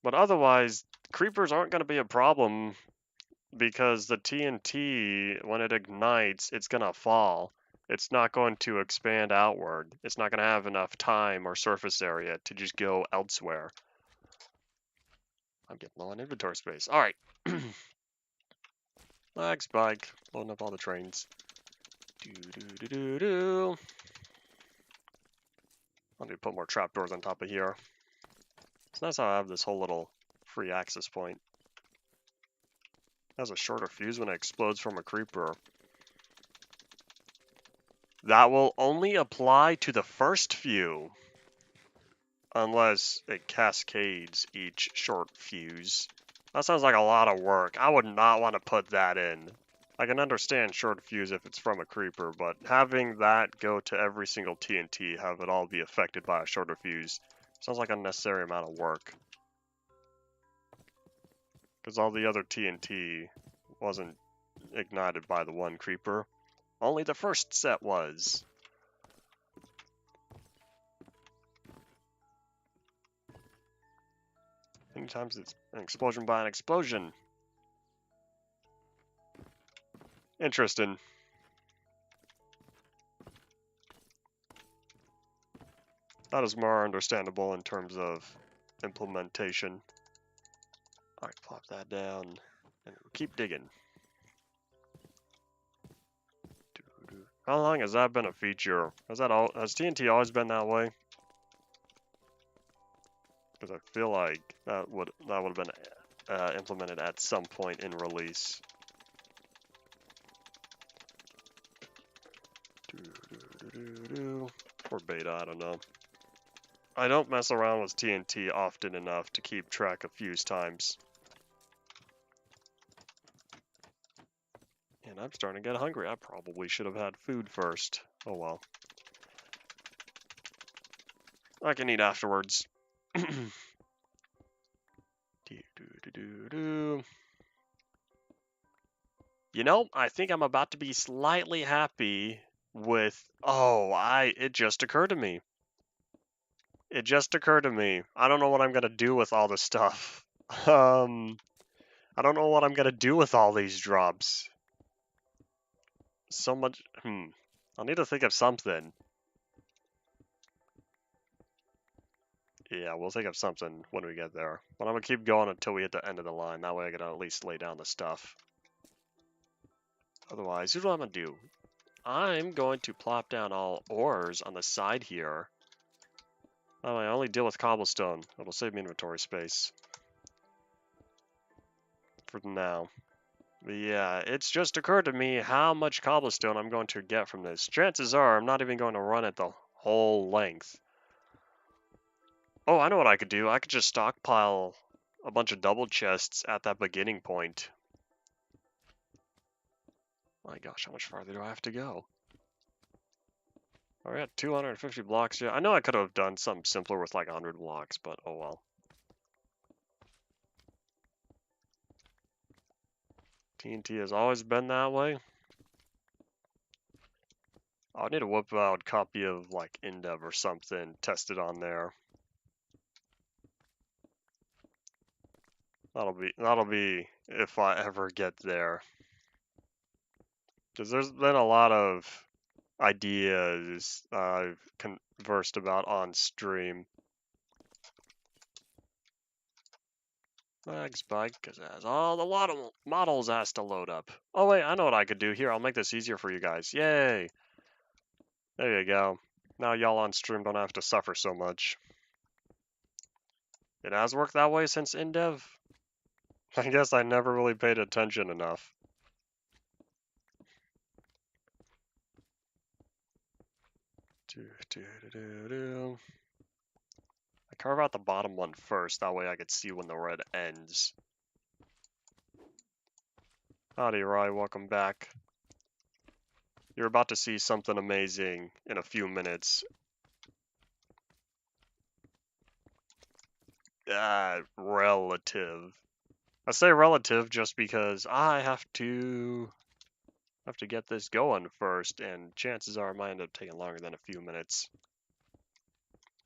But otherwise, creepers aren't going to be a problem because the TNT, when it ignites, it's going to fall. It's not going to expand outward. It's not going to have enough time or surface area to just go elsewhere. I'm getting low on inventory space. Alright. Lag spike. Loading up all the trains. Do. I need to put more trapdoors on top of here. It's nice how I have this whole little free access point. It has a shorter fuse when it explodes from a creeper. That will only apply to the first few. Unless it cascades each short fuse. That sounds like a lot of work. I would not want to put that in. I can understand short fuse if it's from a creeper, but having that go to every single TNT, have it all be affected by a shorter fuse, sounds like an unnecessary amount of work. Because all the other TNT wasn't ignited by the one creeper. Only the first set was. Many times it's an explosion by an explosion. Interesting. That is more understandable in terms of implementation. Alright, plop that down and keep digging. How long has that been a feature? Has TNT always been that way? Because I feel like that would have been implemented at some point in release. Or beta, I don't know. I don't mess around with TNT often enough to keep track of fuse times. And I'm starting to get hungry. I probably should have had food first. Oh well. I can eat afterwards. You know, I think I'm about to be slightly happy with... it just occurred to me. It just occurred to me. I don't know what I'm going to do with all this stuff. I don't know what I'm going to do with all these drops. So much... I'll need to think of something. Yeah, we'll think of something when we get there. But I'm going to keep going until we hit the end of the line. That way I can at least lay down the stuff. Otherwise, here's what I'm going to do. I'm going to plop down all ores on the side here. Oh, I only deal with cobblestone. It'll save me inventory space. For now. But yeah, it's just occurred to me how much cobblestone I'm going to get from this. Chances are I'm not even going to run it the whole length. Oh, I know what I could do. I could just stockpile a bunch of double chests at that beginning point. My gosh, how much farther do I have to go? We're at 250 blocks. Yeah, I know I could have done something simpler with like 100 blocks, but oh well. TNT has always been that way. I need to whip out a copy of like Endev or something, test it on there. That'll be if I ever get there. Because there's been a lot of ideas I've conversed about on stream. Lag spike, because it has all the models has to load up. Oh wait, I know what I could do here. I'll make this easier for you guys. Yay! There you go. Now y'all on stream don't have to suffer so much. It has worked that way since Endev? I guess I never really paid attention enough. I carve out the bottom one first, that way I could see when the red ends. Howdy, Rye, welcome back. You're about to see something amazing in a few minutes. Relative. I say relative just because I have to get this going first, and chances are it might end up taking longer than a few minutes.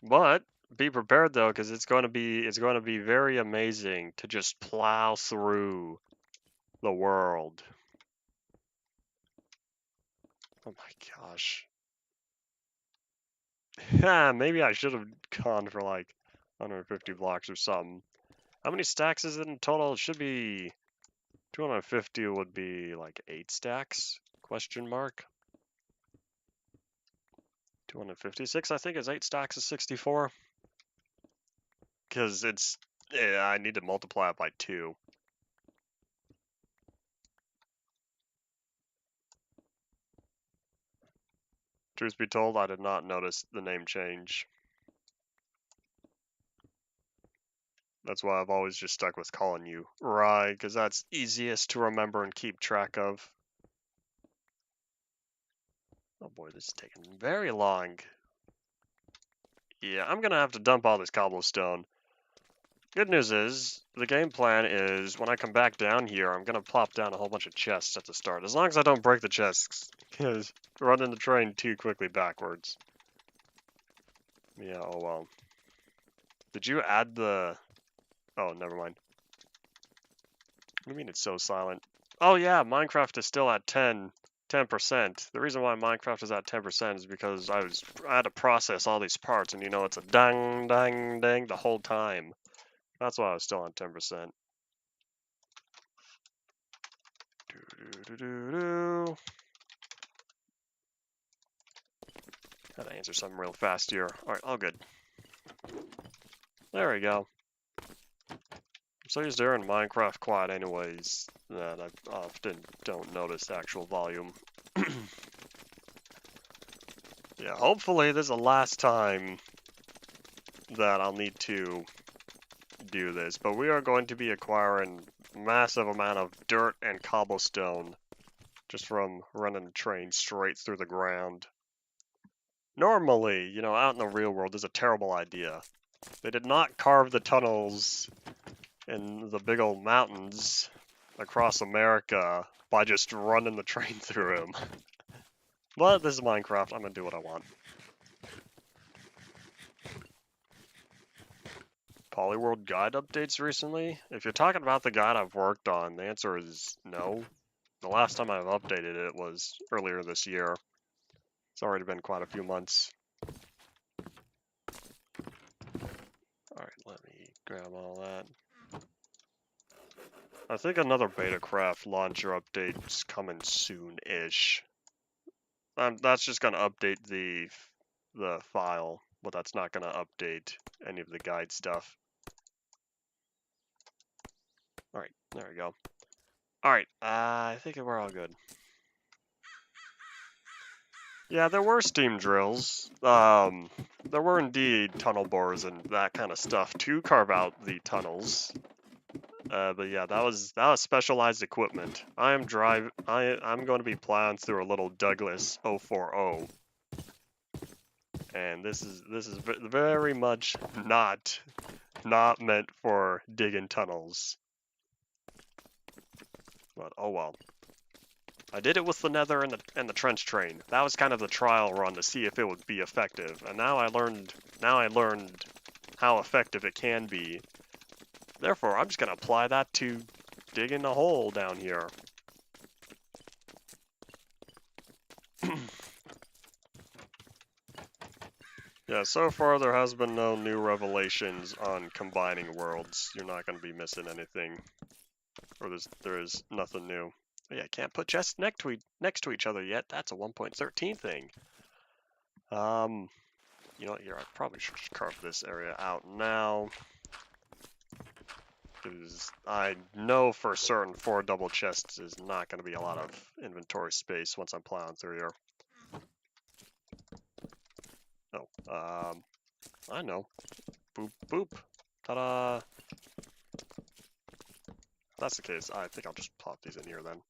But be prepared though, because it's going to be very amazing to just plow through the world. Oh my gosh. Maybe I should have gone for like 150 blocks or something. How many stacks is it in total? It should be 250 would be like 8 stacks, question mark. 256, I think, is 8 stacks of 64. Because it's, yeah, I need to multiply it by 2. Truth be told, I did not notice the name change. That's why I've always just stuck with calling you Rye, because that's easiest to remember and keep track of. Oh boy, this is taking very long. Yeah, I'm gonna have to dump all this cobblestone. Good news is, the game plan is, when I come back down here, I'm gonna plop down a whole bunch of chests at the start. As long as I don't break the chests, because running the train too quickly backwards. Yeah, oh well. Did you add the... Oh, never mind. What do you mean it's so silent? Oh yeah, Minecraft is still at 10%. The reason why Minecraft is at 10% is because I had to process all these parts, and you know it's a dang, dang, dang the whole time. That's why I was still on 10%. Gotta answer something real fast here. Alright, all good. There we go. I'm so used to hearing Minecraft quiet anyways that I often don't notice the actual volume. Yeah, hopefully this is the last time that I'll need to do this, but we are going to be acquiring massive amount of dirt and cobblestone just from running the train straight through the ground. Normally, you know, out in the real world, this is a terrible idea. They did not carve the tunnels in the big old mountains across America by just running the train through them. But this is Minecraft, I'm gonna do what I want. Polyworld guide updates recently? If you're talking about the guide I've worked on, the answer is no. The last time I've updated it was earlier this year. It's already been quite a few months. Alright, let me grab all that. I think another Betacraft launcher update's coming soon-ish. That's just gonna update the file, but that's not gonna update any of the guide stuff. Alright, there we go. Alright, I think we're all good. Yeah, there were steam drills. There were indeed tunnel bores and that kind of stuff to carve out the tunnels. But yeah, that was specialized equipment. I'm going to be plowing through a little Douglas 040. And this is very much not meant for digging tunnels. But oh well. I did it with the Nether and the trench train. That was kind of the trial run to see if it would be effective. And now I learned how effective it can be. Therefore, I'm just gonna apply that to digging a hole down here. Yeah, so far there has been no new revelations on combining worlds. You're not gonna be missing anything. Or there is nothing new. But yeah, can't put chests next to each other yet. That's a 1.13 thing. You know what, here, I probably should carve this area out now. Because I know for certain 4 double chests is not going to be a lot of inventory space once I'm plowing through here. Oh, I know. Boop, boop. Ta-da! If that's the case, I think I'll just plop these in here then.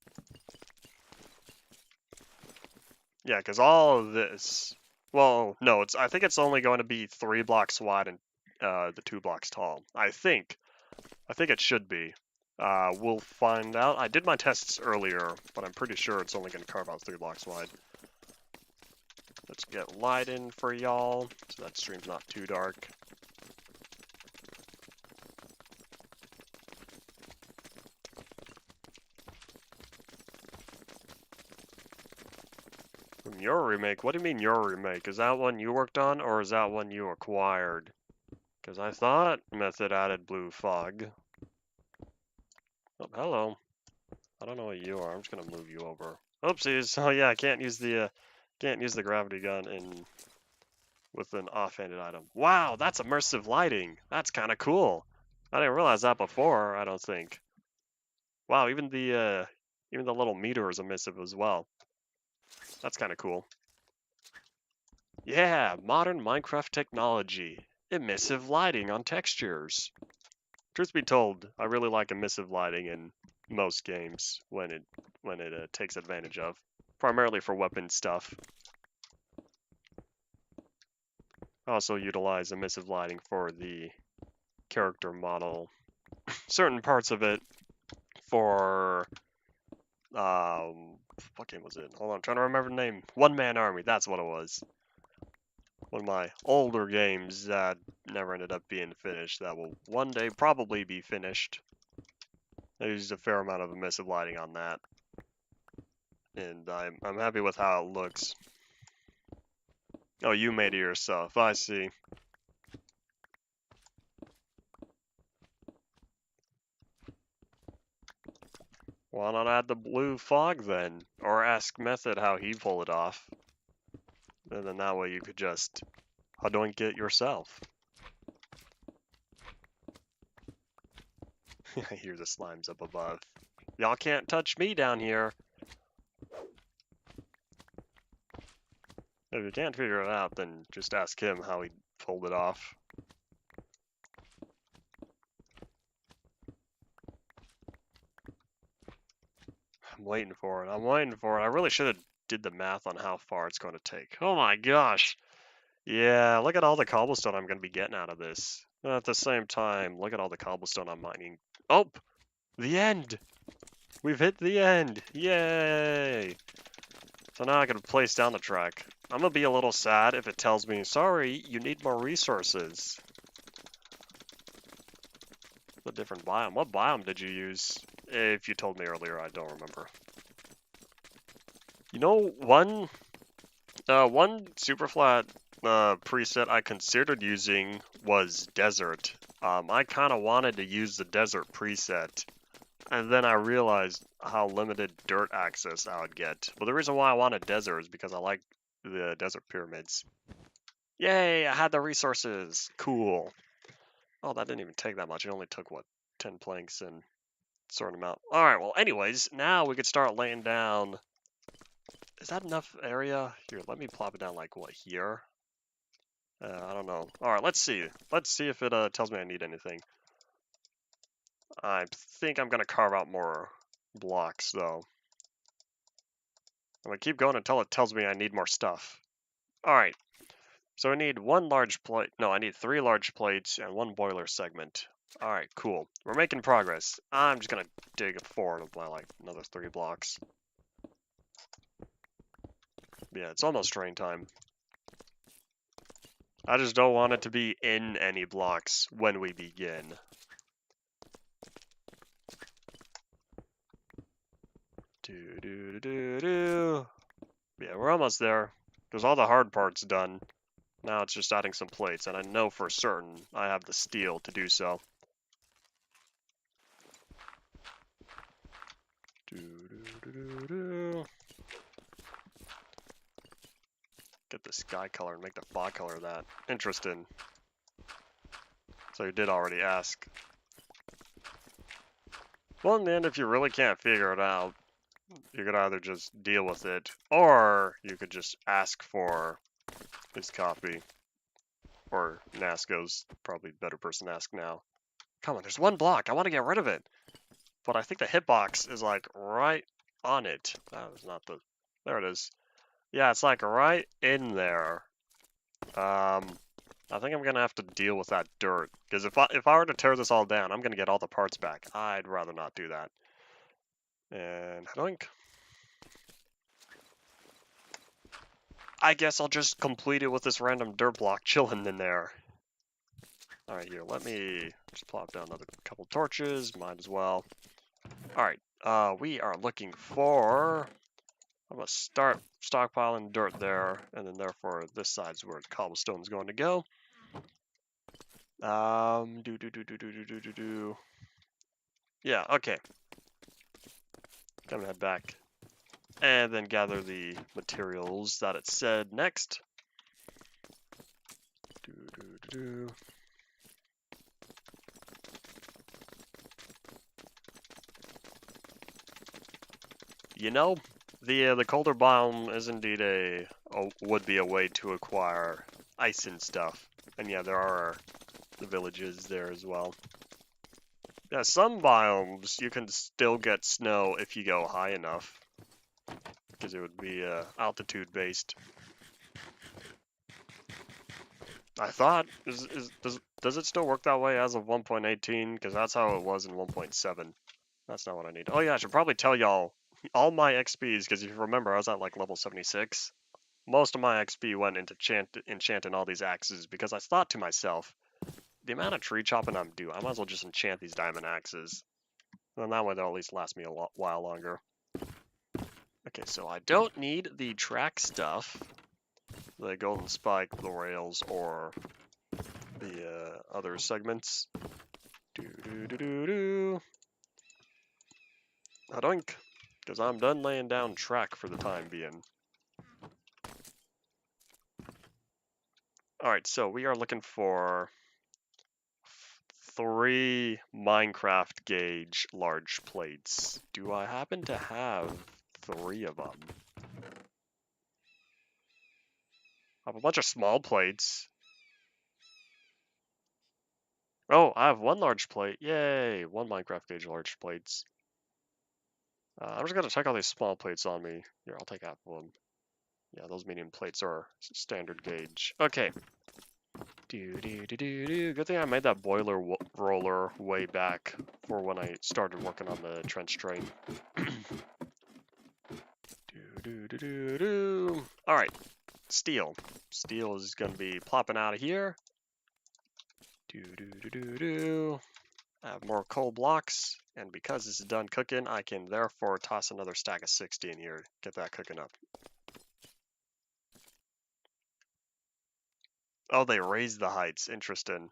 Yeah, because all of this... Well, no, I think it's only going to be 3 blocks wide and the 2 blocks tall. I think it should be. We'll find out. I did my tests earlier, but I'm pretty sure it's only going to carve out 3 blocks wide. Let's get light in for y'all, so that stream's not too dark. From your remake? What do you mean your remake? Is that one you worked on, or is that one you acquired? Because I thought Method added blue fog. Oh, hello. I don't know what you are. I'm just gonna move you over. Oopsies. Oh yeah, I can't use the gravity gun in with an offhanded item. Wow, that's immersive lighting. That's kind of cool. I didn't realize that before. I don't think. Wow, even the little meter is emissive as well. That's kind of cool. Yeah, modern Minecraft technology. Emissive lighting on textures. Truth be told, I really like emissive lighting in most games when it takes advantage of, primarily for weapon stuff. I also utilize emissive lighting for the character model. Certain parts of it for what game was it? Hold on, I'm trying to remember the name. One Man Army, that's what it was. One of my older games that never ended up being finished that will one day probably be finished. I used a fair amount of emissive lighting on that. And I'm happy with how it looks. Oh, you made it yourself. I see. Why not add the blue fog then? Or ask Method how he pulled it off. And then that way you could just hadoink it yourself. I hear the slimes up above. Y'all can't touch me down here. If you can't figure it out, then just ask him how he pulled it off. I'm waiting for it. I'm waiting for it. I really should have did the math on how far it's going to take. Oh my gosh. Yeah, look at all the cobblestone I'm going to be getting out of this. And at the same time, look at all the cobblestone I'm mining. Oh, the end. We've hit the end. Yay. So now I can place down the track. I'm going to be a little sad if it tells me, sorry, you need more resources. A different biome. What biome did you use? If you told me earlier, I don't remember. You know, one Superflat preset I considered using was desert. I kind of wanted to use the desert preset, and then I realized how limited dirt access I would get. But the reason why I wanted desert is because I like the desert pyramids. Yay, I had the resources. Cool. Oh, that didn't even take that much. It only took, what, 10 planks and sort them out. Alright, well, anyways, now we could start laying down. Is that enough area? Here, let me plop it down, like, what, here? I don't know. Alright, let's see. Let's see if it tells me I need anything. I think I'm going to carve out more blocks, though. I'm going to keep going until it tells me I need more stuff. Alright. So I need one large plate. No, I need 3 large plates and 1 boiler segment. Alright, cool. We're making progress. I'm just going to dig forward by, like, another 3 blocks. Yeah, it's almost train time. I just don't want it to be in any blocks when we begin. Yeah, we're almost there. There's all the hard parts done. Now it's just adding some plates, and I know for certain I have the steel to do so. Get the sky color and make the fog color that. Interesting. So you did already ask. Well, in the end, if you really can't figure it out, you could either just deal with it, or you could just ask for his copy. Or Nasco's probably a better person to ask now. Come on, there's 1 block. I want to get rid of it. But I think the hitbox is like right on it. That was not the... There it is. Yeah, it's like right in there. I think I'm going to have to deal with that dirt. Because if I were to tear this all down, I'm going to get all the parts back. I'd rather not do that. And doink. I guess I'll just complete it with this random dirt block chilling in there. Alright, here, let me just plop down another couple torches. Might as well. Alright, we are looking for... I'm going to start stockpiling dirt there, and then therefore this side's where the cobblestone's going to go. Yeah, okay. Gonna head back. And then gather the materials that it said next. You know, the colder biome is indeed would be a way to acquire ice and stuff. And yeah, there are the villages there as well. Yeah, some biomes you can still get snow if you go high enough, because it would be altitude based. I thought does it still work that way as of 1.18? Because that's how it was in 1.7. That's not what I need. Oh yeah, I should probably tell y'all all my XPs, because if you remember, I was at like level 76. Most of my XP went into enchanting all these axes, because I thought to myself, the amount of tree chopping I'm doing, I might as well just enchant these diamond axes. And then that way they'll at least last me a while longer. Okay, so I don't need the track stuff, the golden spike, the rails, or the other segments. Hadoink, because I'm done laying down track for the time being. Alright, so we are looking for 3 Minecraft gauge large plates. Do I happen to have 3 of them? I have a bunch of small plates. Oh, I have 1 large plate. Yay! 1 Minecraft gauge large plates. I'm just gonna check all these small plates on me. Here, I'll take half of them. Yeah, those medium plates are standard gauge. Okay. Good thing I made that boiler roller way back for when I started working on the trench drain. Alright, steel. Steel is gonna be plopping out of here. I have more coal blocks, and because this is done cooking, I can therefore toss another stack of 60 in here, get that cooking up. Oh, they raised the heights. Interesting.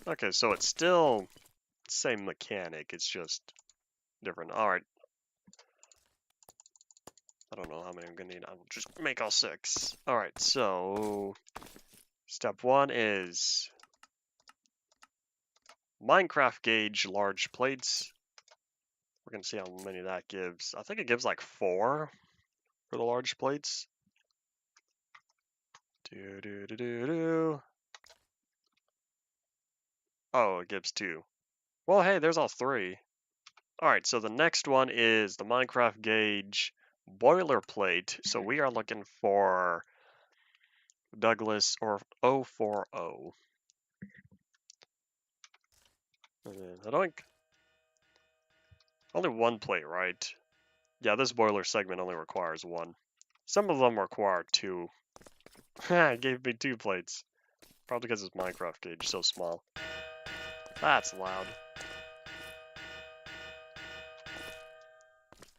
Okay, so it's still the same mechanic, it's just different. Alright. I don't know how many I'm gonna need. I'll just make all 6. Alright, so step 1 is Minecraft gauge large plates. We're gonna see how many that gives. I think it gives like 4 for the large plates. Oh, it gives 2. Well, hey, there's all 3. Alright, so the next one is the Minecraft gauge boilerplate. So we are looking for Douglas or 040. And then Hadoink. Only 1 plate, right? Yeah, this boiler segment only requires 1. Some of them require 2. It gave me 2 plates. Probably because it's Minecraft gauge so small. That's loud.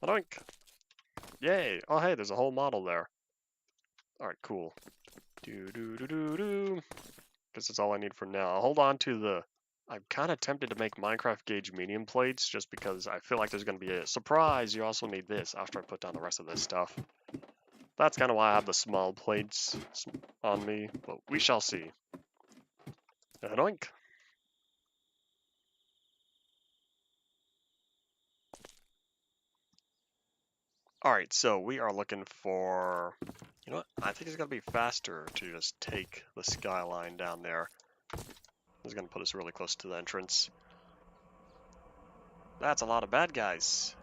Hadoink. Yay! Oh hey, there's a whole model there. Alright, cool. Guess that's all I need for now. I'll hold on to the... I'm kind of tempted to make Minecraft gauge medium plates just because I feel like there's going to be a surprise. You also need this after I put down the rest of this stuff. That's kind of why I have the small plates on me, but we shall see. Doink. Alright, so we are looking for... You know what? I think it's going to be faster to just take the skyline down there. It's going to put us really close to the entrance. That's a lot of bad guys.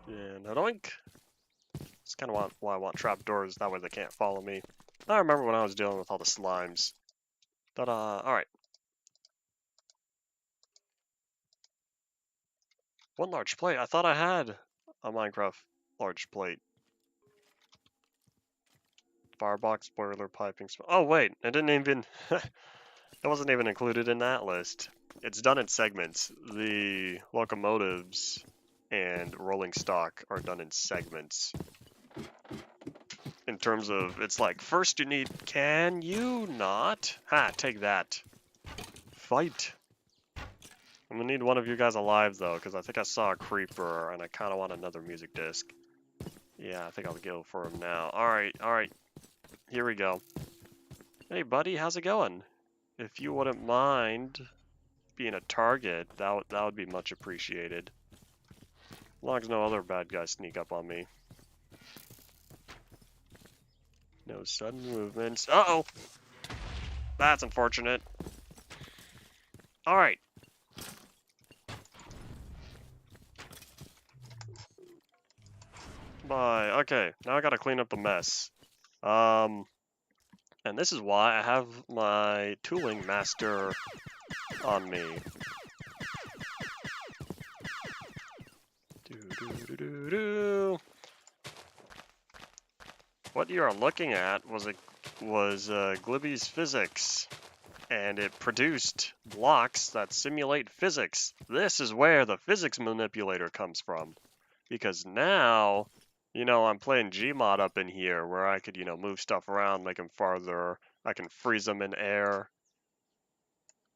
And doink. That's kind of why I want trapdoors, that way they can't follow me. I remember when I was dealing with all the slimes. Ta-da! Alright. 1 large plate. I thought I had a Minecraft large plate. Firebox, boiler, piping. Oh wait, it didn't even... It wasn't even included in that list. It's done in segments. The locomotives and rolling stock are done in segments. In terms of, it's like, first you need... Can you not? Ha, take that. Fight. I'm gonna need one of you guys alive, though, because I think I saw a creeper, and I kind of want another music disc. Yeah, I think I'll go for him now. Alright. Here we go. Hey, buddy, how's it going? If you wouldn't mind being a target, that would be much appreciated. As long as no other bad guys sneak up on me. No sudden movements. Uh-oh! That's unfortunate. Alright. Bye. Okay, now I gotta clean up the mess. And this is why I have my tooling master on me. Do. What you are looking at was Glibby's physics, and it produced blocks that simulate physics. This is where the physics manipulator comes from, because now, you know, I'm playing Gmod up in here, where I could, you know, move stuff around, make them farther. I can freeze them in air.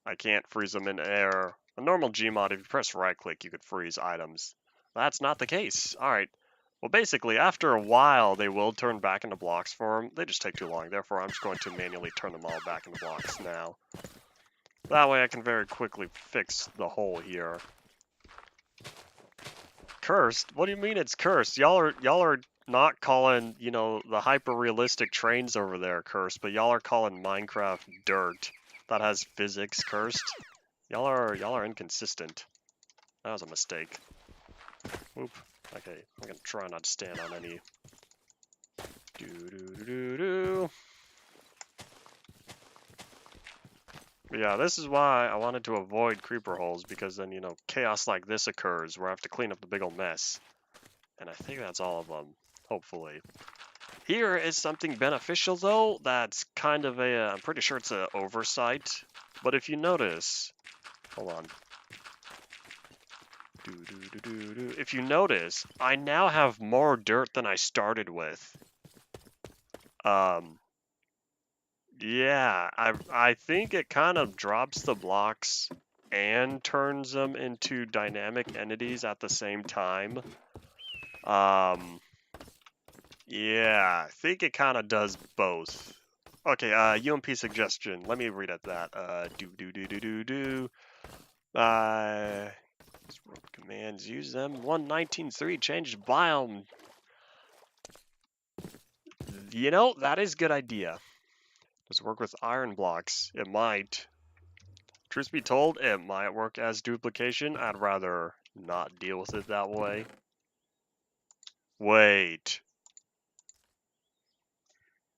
I can't freeze them in air. A normal Gmod, if you press right-click, you could freeze items. That's not the case. Alright. Well, basically, after a while, they will turn back into blocks form. They just take too long. Therefore, I'm just going to manually turn them all back into blocks now. That way, I can very quickly fix the hole here. Cursed? What do you mean it's cursed? Y'all are not calling, you know, the hyper-realistic trains over there cursed, but y'all are calling Minecraft dirt that has physics cursed. Y'all are inconsistent. That was a mistake. Oop. Okay, I'm gonna try not to stand on any. But yeah, this is why I wanted to avoid creeper holes, because then, you know, chaos like this occurs where I have to clean up the big old mess. And I think that's all of them, hopefully. Here is something beneficial, though, that's kind of a, I'm pretty sure it's an oversight. But if you notice, hold on. If you notice, I now have more dirt than I started with. Yeah, I think it kind of drops the blocks and turns them into dynamic entities at the same time. Yeah, I think it kind of does both. Okay, UMP suggestion. Let me read at that. Commands, use them. 1.19.3, changed biome. You know, that is a good idea. Does it work with iron blocks? It might. Truth be told, it might work as duplication. I'd rather not deal with it that way. Wait.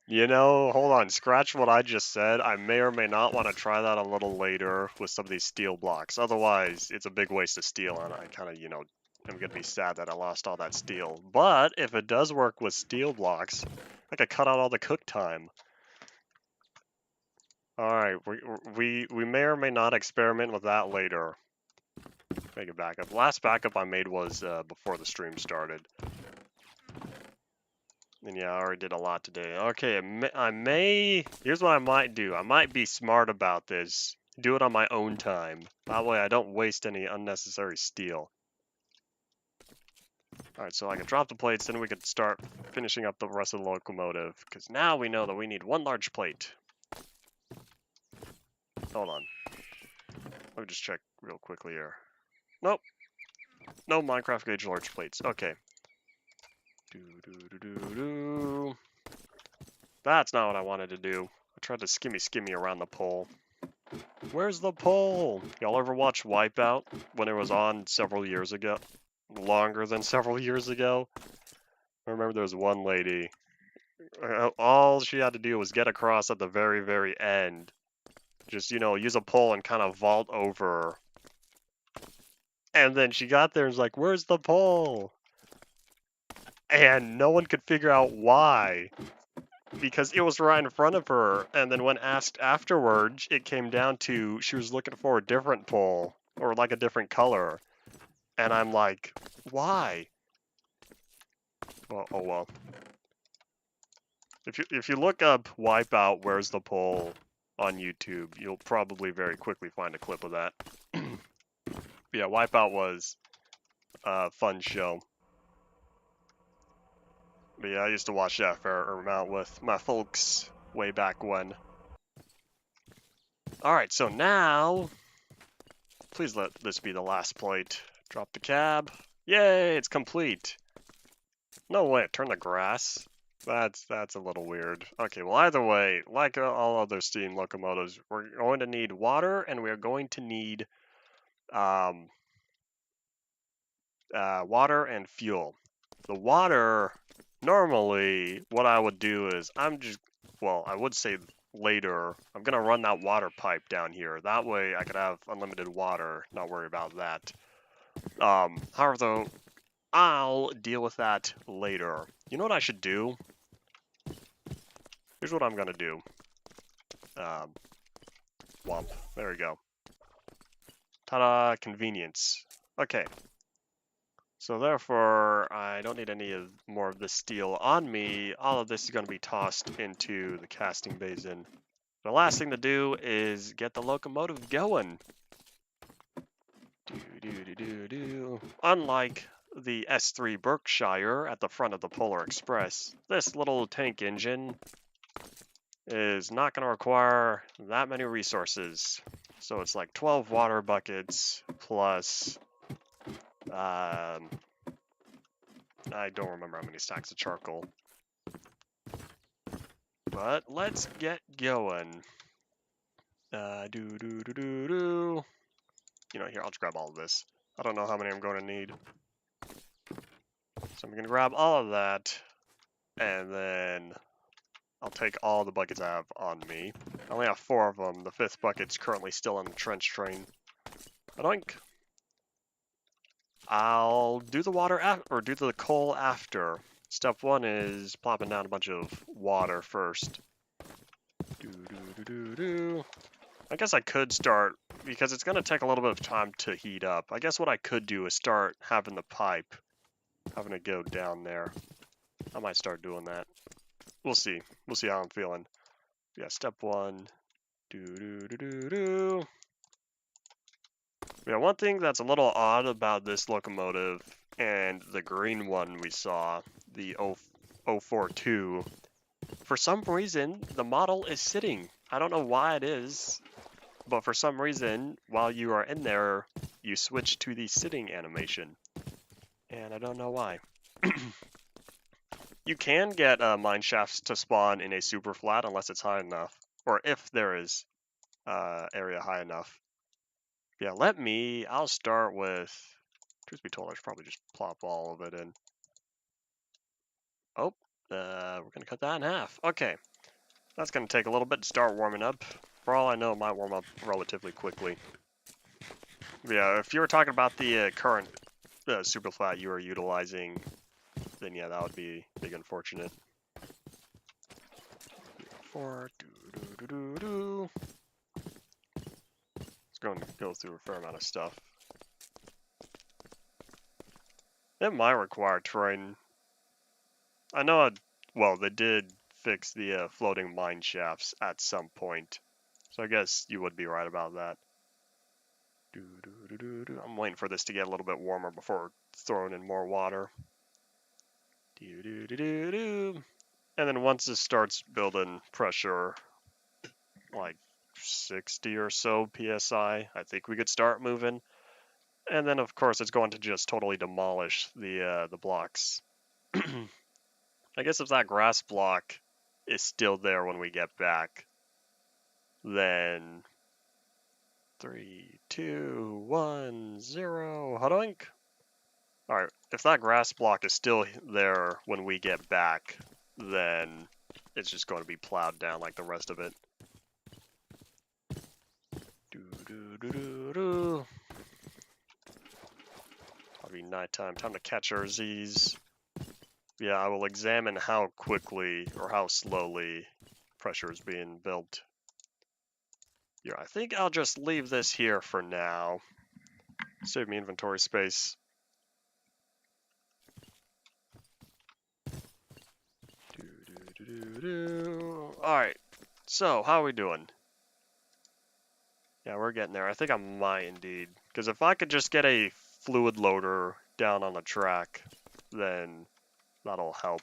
You know, hold on, scratch what I just said. I may or may not want to try that a little later with some of these steel blocks. Otherwise, it's a big waste of steel, and I kind of, you know, I'm going to be sad that I lost all that steel. But if it does work with steel blocks, I could cut out all the cook time. Alright, we may or may not experiment with that later. Make a backup. The last backup I made was before the stream started. And yeah, I already did a lot today. Okay, here's what I might do. I might be smart about this. Do it on my own time. That way I don't waste any unnecessary steel. Alright, so I can drop the plates, then we can start finishing up the rest of the locomotive. Because now we know that we need one large plate. Hold on. Let me just check real quickly here. Nope. No Minecraft gauge large plates. Okay. That's not what I wanted to do. I tried to skimmy around the pole. Where's the pole? Y'all ever watch Wipeout when it was on several years ago? Longer than several years ago? I remember there was one lady. All she had to do was get across at the very, very end. Just, you know, use a pole and kind of vault over. And then she got there and was like, where's the pole? And no one could figure out why. Because it was right in front of her. And then when asked afterwards, it came down to she was looking for a different pole. Or like a different color. And I'm like, why? Well, oh well. If you look up Wipeout, where's the pole on YouTube, you'll probably very quickly find a clip of that. Yeah, Wipeout was a fun show. But yeah, I used to watch that a fair amount with my folks way back when. Alright, so now, please let this be the last plate. Drop the cab. Yay, it's complete. No way, turn the grass. That's a little weird. Okay, well either way, like all other steam locomotives, we're going to need water and we're going to need water and fuel. The water, normally what I would do is I would say later, I'm gonna run that water pipe down here. That way I could have unlimited water, not worry about that. However though, I'll deal with that later. You know what I should do? Here's what I'm gonna do. Womp. There we go. Ta-da! Convenience. Okay. So therefore, I don't need any more of this steel on me. All of this is going to be tossed into the casting basin. The last thing to do is get the locomotive going. Unlike the S3 Berkshire at the front of the Polar Express, this little tank engine is not going to require that many resources. So it's like 12 water buckets plus, I don't remember how many stacks of charcoal. But let's get going. You know, here, I'll just grab all of this. I don't know how many I'm going to need. So I'm going to grab all of that, and then I'll take all the buckets I have on me. I only have 4 of them. The 5th bucket's currently still in the trench train. Oink. I'll do the water or do the coal after. Step 1 is plopping down a bunch of water first. I guess I could start, because it's going to take a little bit of time to heat up. I guess what I could do is start having the pipe, having it go down there. I might start doing that. We'll see. We'll see how I'm feeling. Yeah, step 1. Yeah, one thing that's a little odd about this locomotive and the green one we saw, the 042, for some reason, the model is sitting. I don't know why it is, but for some reason, while you are in there, you switch to the sitting animation. And I don't know why. You can get mine shafts to spawn in a super flat unless it's high enough, or if there is area high enough. Yeah, I'll start with, truth be told, I should probably just plop all of it in. Oh, we're going to cut that in half. Okay, that's going to take a little bit to start warming up. For all I know, it might warm up relatively quickly. Yeah, if you were talking about the current super flat you are utilizing, then yeah, that would be big unfortunate. 4, It's going to go through a fair amount of stuff. It might require terrain. I know, well, they did fix the floating mine shafts at some point, so I guess you would be right about that. I'm waiting for this to get a little bit warmer before throwing in more water. And then once this starts building pressure, like 60 or so PSI, I think we could start moving. And then of course it's going to just totally demolish the blocks. I guess if that grass block is still there when we get back, then 3, 2, 1, 0, hudoink. Alright, if that grass block is still there when we get back, then it's just going to be plowed down like the rest of it. Probably nighttime, time to catch our Z's. Yeah, I will examine how quickly or how slowly pressure is being built. Yeah, I think I'll just leave this here for now. Save me inventory space. Alright, so how are we doing? Yeah, we're getting there. I think I might indeed Because if I could just get a fluid loader down on the track, then that'll help.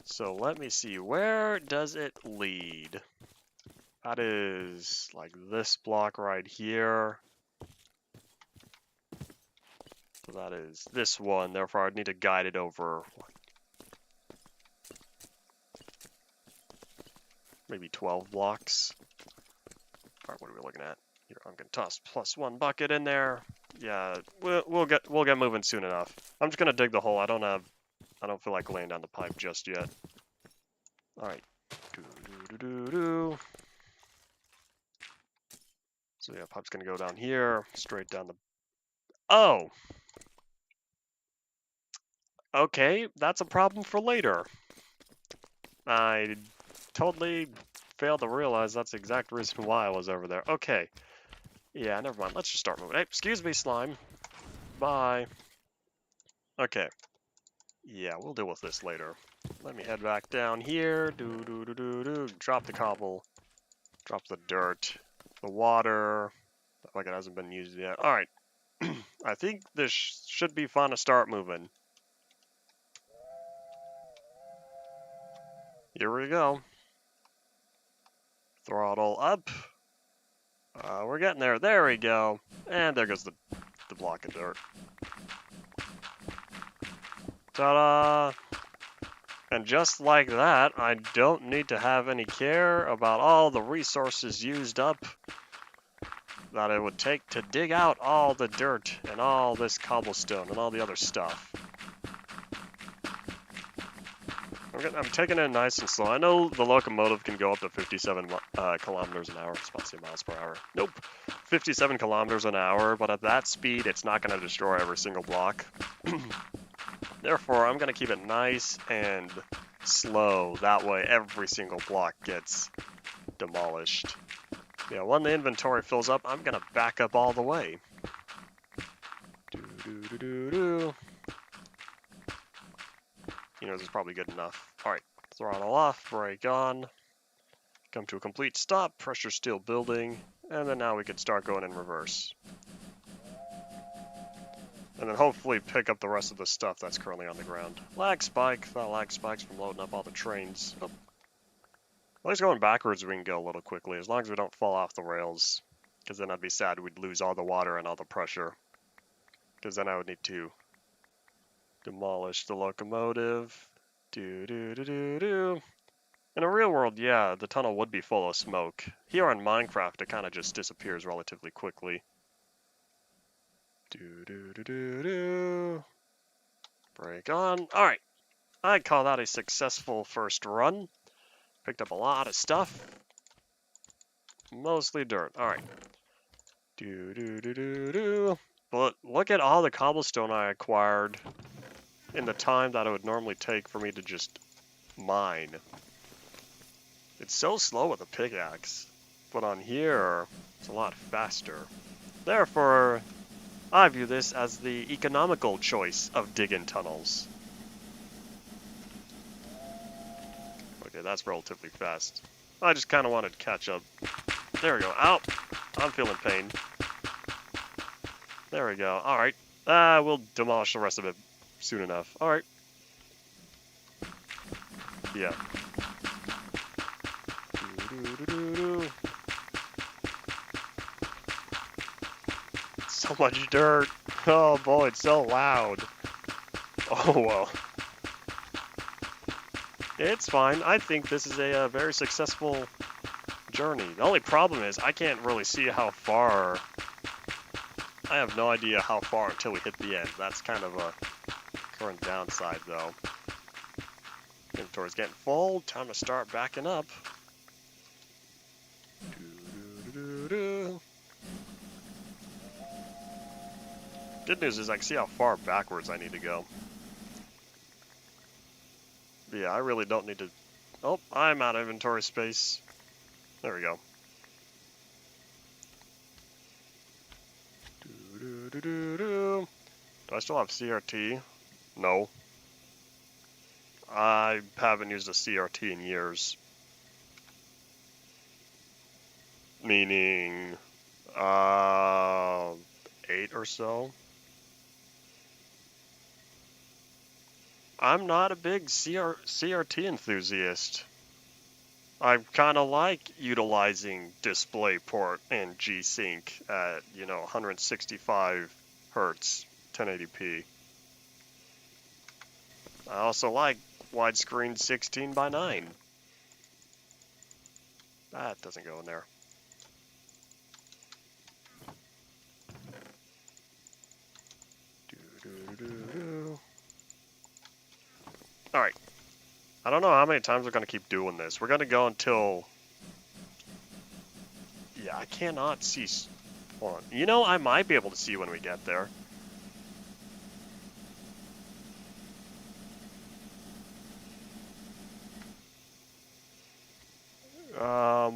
So let me see, where does it lead? That is like this block right here. So that is this one, therefore I'd need to guide it over maybe 12 blocks. Alright, what are we looking at? Here, I'm gonna toss +1 bucket in there. Yeah, we'll get moving soon enough. I'm just gonna dig the hole. I don't feel like laying down the pipe just yet. Alright. So yeah, pipe's gonna go down here, straight down the... Oh! Okay, that's a problem for later. I totally failed to realize that's the exact reason why I was over there. Okay. Yeah, never mind. Let's just start moving. Hey, excuse me, slime. Bye. Okay. Yeah, we'll deal with this later. Let me head back down here. Drop the cobble. Drop the dirt. The water. Like it hasn't been used yet. Alright. I think this should be fun to start moving. Here we go. Throttle up. We're getting there. There we go. And there goes the block of dirt. Ta-da! And just like that, I don't need to have any care about all the resources used up that it would take to dig out all the dirt and all this cobblestone and all the other stuff. I'm taking it nice and slow. I know the locomotive can go up to 57 kilometers an hour. It's supposed to say miles per hour. Nope. 57 kilometers an hour, but at that speed, it's not going to destroy every single block. Therefore, I'm going to keep it nice and slow. That way, every single block gets demolished. Yeah, when the inventory fills up, I'm going to back up all the way. You know, this is probably good enough. Alright, throttle off, brake on. Come to a complete stop, pressure still building. And then now we can start going in reverse. And then hopefully pick up the rest of the stuff that's currently on the ground. Lag spike, that lag spikes from loading up all the trains. Oh. At least going backwards we can go a little quickly, as long as we don't fall off the rails. Because then I'd be sad we'd lose all the water and all the pressure. Because then I would need to demolish the locomotive. In a real world, yeah, the tunnel would be full of smoke. Here on Minecraft, it kind of just disappears relatively quickly. Brake on. Alright. I'd call that a successful first run. Picked up a lot of stuff. Mostly dirt. Alright. But look at all the cobblestone I acquired in the time that it would normally take for me to just mine. It's so slow with a pickaxe. But on here, it's a lot faster. Therefore, I view this as the economical choice of digging tunnels. Okay, that's relatively fast. I just kind of wanted to catch up. There we go. Ow! I'm feeling pain. There we go. Alright. We'll demolish the rest of it soon enough. Alright. Yeah. So much dirt. Oh boy, it's so loud. Oh well. It's fine. I think this is a very successful journey. The only problem is I can't really see how far. I have no idea how far until we hit the end. That's kind of a current downside though. Inventory's getting full. Time to start backing up. Good news is I can see how far backwards I need to go. But yeah, I really don't need to... Oh, I'm out of inventory space. There we go. Do I still have CRT? No. I haven't used a CRT in years. Meaning... 8 or so. I'm not a big CRT enthusiast. I kind of like utilizing DisplayPort and G-Sync at, 165 hertz, 1080p. I also like widescreen 16:9. That doesn't go in there. Alright. I don't know how many times we're going to keep doing this. We're going to go until... Yeah, I cannot see... Hold on. I might be able to see when we get there.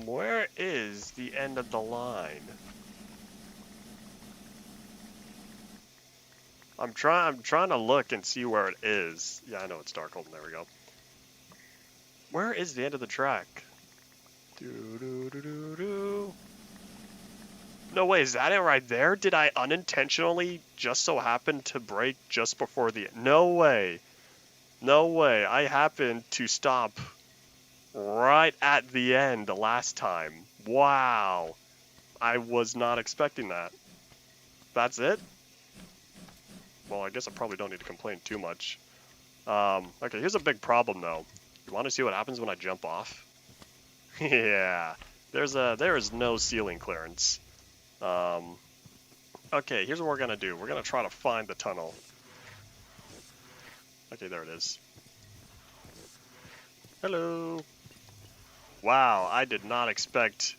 Where is the end of the line? I'm trying to look and see where it is. Yeah, I know it's dark. Hold on, there we go. Where is the end of the track? No way, is that it right there? Did I unintentionally just so happen to brake just before the... No way. No way. I happened to stop right at the end the last time. Wow. I was not expecting that. That's it? Well, I guess I probably don't need to complain too much. Okay, here's a big problem though. You want to see what happens when I jump off? Yeah, there is no ceiling clearance. Okay, here's what we're gonna do. We're gonna try to find the tunnel. Okay, there it is. Hello. Wow, I did not expect,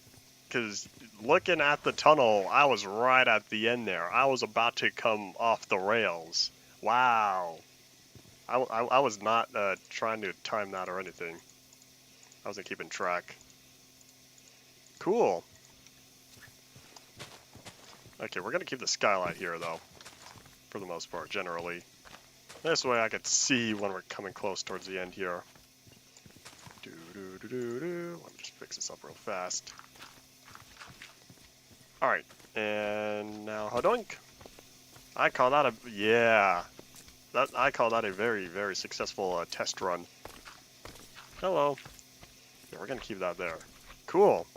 because looking at the tunnel, I was right at the end there. I was about to come off the rails. Wow. I was not trying to time that or anything. I wasn't keeping track. Cool. Okay, we're going to keep the skylight here, though, for the most part, generally. This way I could see when we're coming close towards the end here. Let me just fix this up real fast. Alright, and now Hodoink. I call that I call that a very, very successful test run. Hello. Yeah, we're going to keep that there. Cool.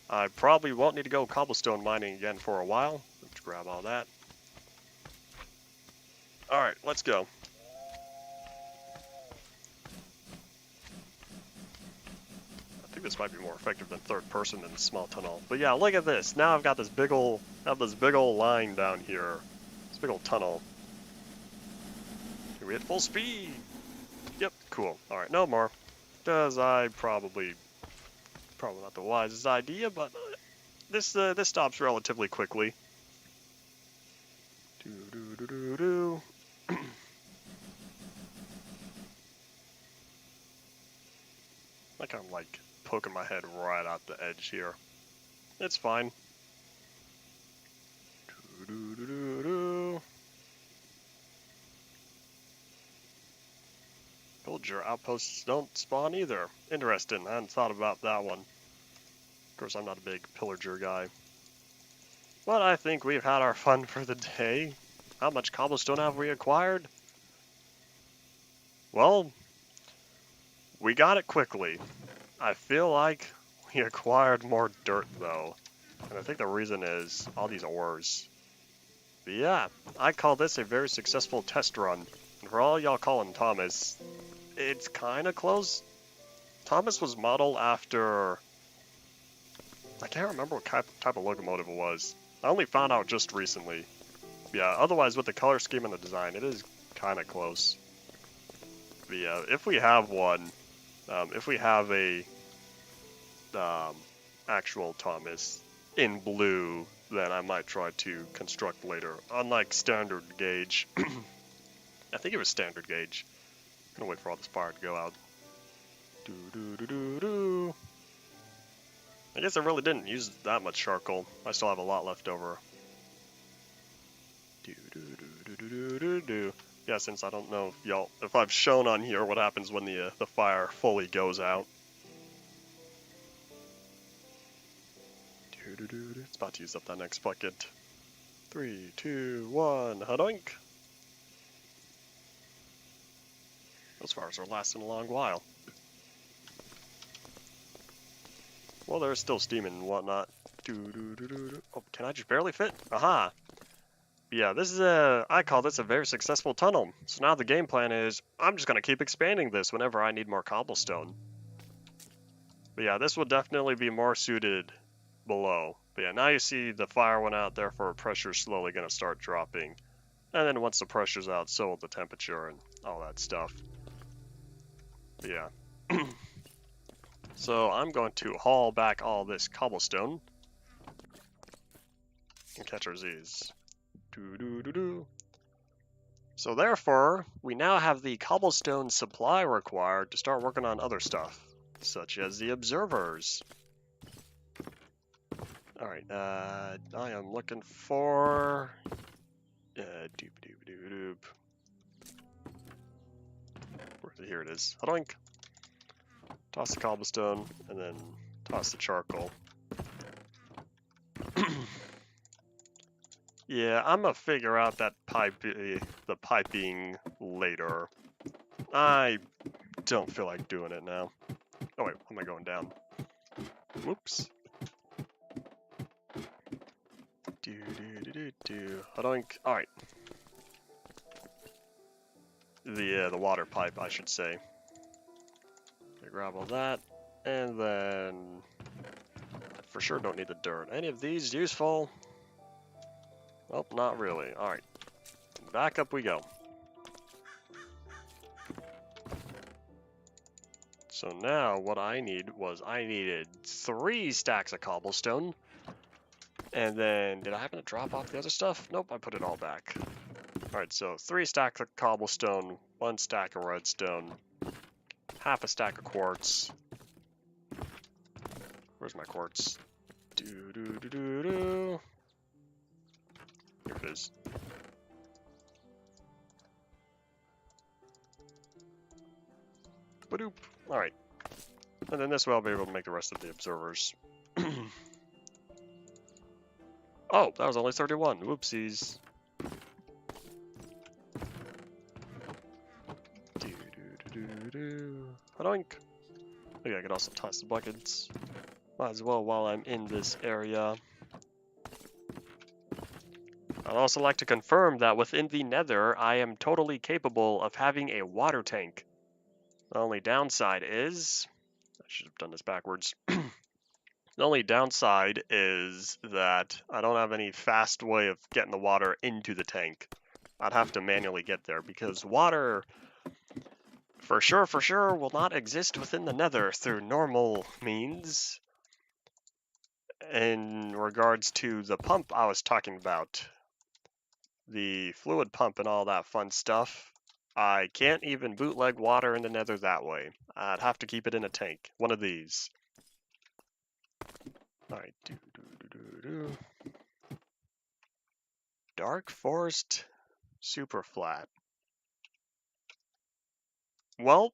I probably won't need to go cobblestone mining again for a while. Let's grab all that. Alright, let's go. I think this might be more effective than third person in the small tunnel. But yeah, look at this. Now I've got this big ol' line down here. This big ol' tunnel. Here we hit full speed. Yep, cool. Alright, no more. Because I probably not the wisest idea, but this stops relatively quickly. I kind of like poking my head right out the edge here. It's fine. Villager outposts don't spawn either. Interesting. I hadn't thought about that one. Of course, I'm not a big pillager guy. But I think we've had our fun for the day. How much cobblestone have we acquired? Well, we got it quickly. I feel like we acquired more dirt, though. And I think the reason is all these ores. But yeah, I call this a very successful test run. And for all y'all calling Thomas, it's kind of close. Thomas was modeled after... I can't remember what type of locomotive it was. I only found out just recently. Yeah, otherwise with the color scheme and the design, it is kind of close. But yeah, if we have one, if we have a actual Thomas in blue, then I might try to construct later. Unlike standard gauge. I think it was standard gauge. I'm gonna wait for all this fire to go out. I guess I really didn't use that much charcoal. I still have a lot left over. Yeah, since I don't know if I've shown on here what happens when the fire fully goes out. It's about to use up that next bucket. 3, 2, 1, hadoink! Those fires are lasting a long while. Well, there's still steaming and whatnot. Oh, can I just barely fit? Aha! Yeah, this is I call this a very successful tunnel. So now the game plan is, I'm just gonna keep expanding this whenever I need more cobblestone. But yeah, this will definitely be more suited below. But yeah, now you see the fire went out, therefore pressure's slowly gonna start dropping. And then once the pressure's out, so will the temperature and all that stuff. But yeah. So I'm going to haul back all this cobblestone and catch our Z's. So therefore, we now have the cobblestone supply required to start working on other stuff, such as the observers. Alright, I am looking for... Here it is. Hadoink! Toss the cobblestone, and then toss the charcoal. Yeah, I'm gonna figure out that the piping later. I don't feel like doing it now. Oh wait, am I going down? Whoops. Hadoink. Alright. The water pipe, I should say. Grab all that, and then I for sure don't need the dirt. Any of these useful? Well, not really. Alright. Back up we go. So now what I needed 3 stacks of cobblestone. And then, did I happen to drop off the other stuff? Nope, I put it all back. Alright, so 3 stacks of cobblestone, 1 stack of redstone, half a stack of quartz. Where's my quartz? Here it is. Badoop. Alright. And then this way I'll be able to make the rest of the observers. Oh, that was only 31. Whoopsies. Hadoink. Okay, I can also toss the buckets. Might as well while I'm in this area. I'd also like to confirm that within the Nether, I am totally capable of having a water tank. The only downside is... I should have done this backwards. The only downside is that I don't have any fast way of getting the water into the tank. I'd have to manually get there because water, for sure, will not exist within the Nether through normal means. In regards to the pump I was talking about, the fluid pump and all that fun stuff, I can't even bootleg water in the Nether that way. I'd have to keep it in a tank, one of these. Alright, Dark Forest Superflat. Well,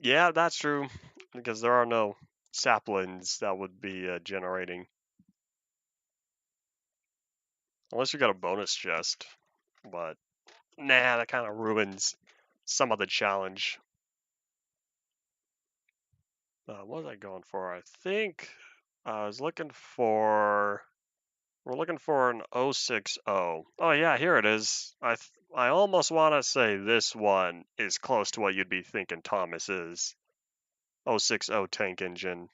yeah, that's true, because there are no saplings that would be generating. Unless you got a bonus chest, but nah, that kind of ruins some of the challenge. What was I going for? I think I was looking for... We're looking for an 060. Oh yeah, here it is. I almost want to say this one is close to what you'd be thinking Thomas is. 060 tank engine.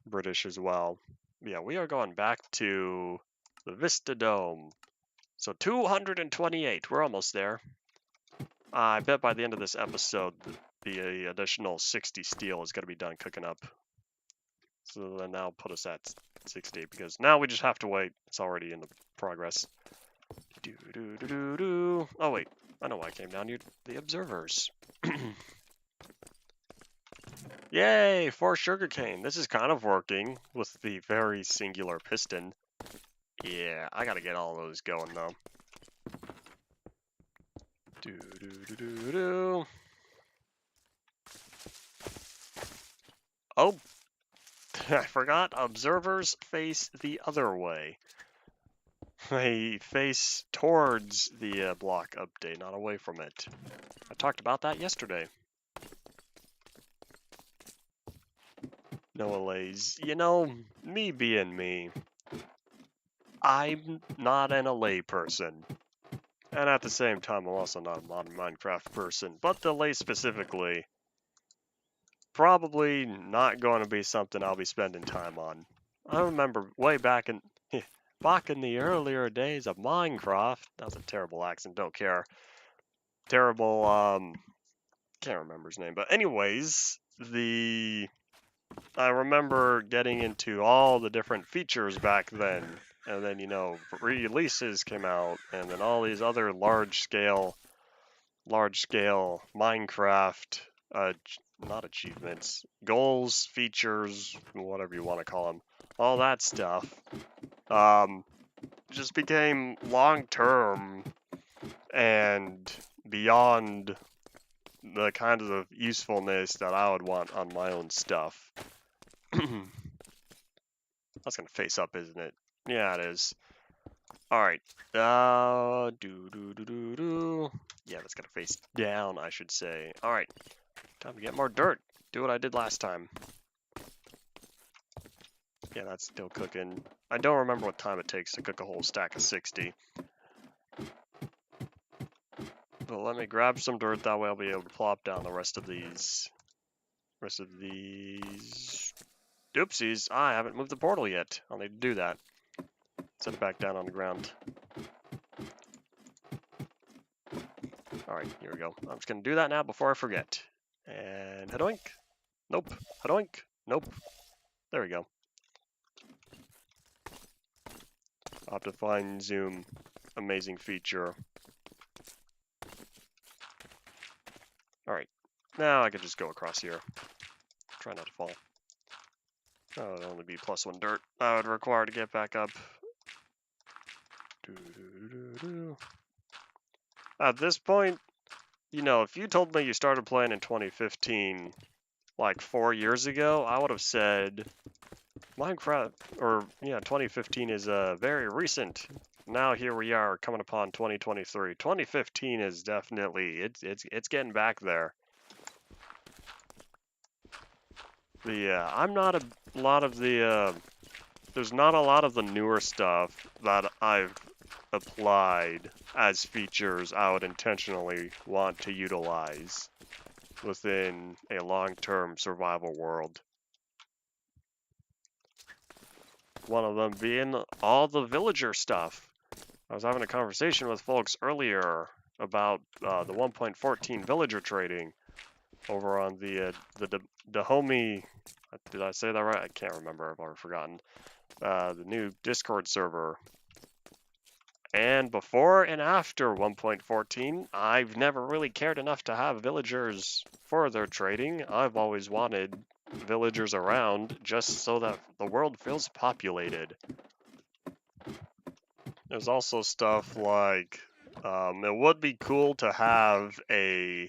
British as well. Yeah, we are going back to the Vista Dome. So 228, we're almost there. I bet by the end of this episode, the additional 60 steel is going to be done cooking up. So then that'll put us at 60, because now we just have to wait. It's already in the progress. Oh wait, I know why I came down here. The observers. Yay, 4 sugarcane. This is kind of working with the very singular piston. Yeah, I gotta get all those going though. Oh, I forgot, observers face the other way. They face towards the block update, not away from it. I talked about that yesterday. No allays. You know, me being me, I'm not an allay person. And at the same time, I'm also not a modern Minecraft person. But the allay specifically, probably not going to be something I'll be spending time on. I remember way back in the earlier days of Minecraft. That was a terrible accent, don't care. Terrible, can't remember his name. But anyways, I remember getting into all the different features back then. And then, you know, releases came out, and then all these other large-scale Minecraft, not achievements, goals, features, whatever you want to call them, all that stuff, just became long-term and beyond the kind of usefulness that I would want on my own stuff. That's gonna face up, isn't it? Yeah, it is. Alright. Yeah, that's gonna face down, I should say. Alright. Time to get more dirt. Do what I did last time. Yeah, that's still cooking. I don't remember what time it takes to cook a whole stack of 60. But let me grab some dirt, that way I'll be able to plop down the rest of these. Oopsies, I haven't moved the portal yet. I'll need to do that. Set it back down on the ground. Alright, here we go. I'm just gonna do that now before I forget. And hadoink. Nope. Hadoink. Nope. There we go. Optifine zoom. Amazing feature. Alright. Now I can just go across here. Try not to fall. Oh, it'll only be +1 dirt I would require to get back up. At this point, you know, if you told me you started playing in 2015, like 4 years ago, I would have said Minecraft, or yeah, 2015 is very recent. Now here we are coming upon 2023. 2015 is definitely it's getting back there. I'm not a lot of the there's not a lot of the newer stuff that I've applied as features I would intentionally want to utilize within a long-term survival world. One of them being all the villager stuff. I was having a conversation with folks earlier about the 1.14 villager trading over on the homie. Did I say that right? I can't remember. I've already forgotten. The new Discord server. And before and after 1.14, I've never really cared enough to have villagers for their trading. I've always wanted villagers around just so that the world feels populated. There's also stuff like, it would be cool to have a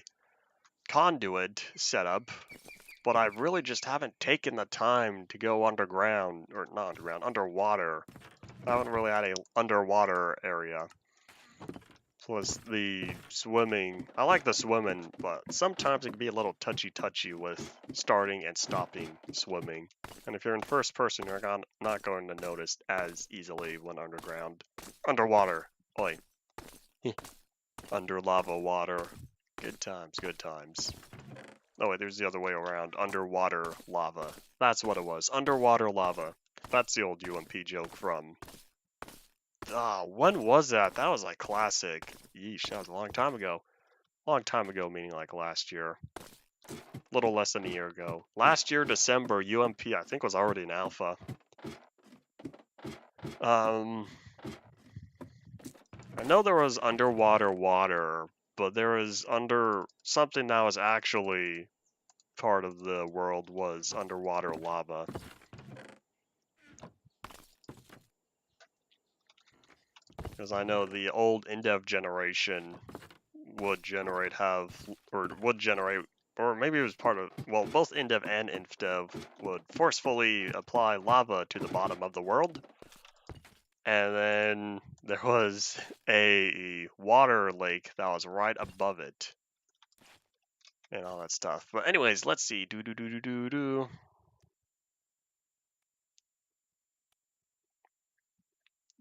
conduit set up, but I really just haven't taken the time to go underground, or not underground, underwater. I haven't really had a underwater area. Plus the swimming. I like the swimming, but sometimes it can be a little touchy-touchy with starting and stopping swimming. And if you're in first person, you're not going to notice as easily when underwater. Oi. Under lava water. Good times, good times. Oh wait, there's the other way around. Underwater lava. That's what it was. Underwater lava. That's the old UMP joke from... when was that? That was like classic. Yeesh, that was a long time ago. Long time ago, meaning like last year. Little less than a year ago. Last year, December, UMP, I think, was already in alpha. I know there was underwater water, but there was something that was actually part of the world was underwater lava. Because I know the old Indev generation would generate or maybe it was part of, well, both InDev and InfDev would forcefully apply lava to the bottom of the world. And then there was a water lake that was right above it. And all that stuff. But anyways, let's see.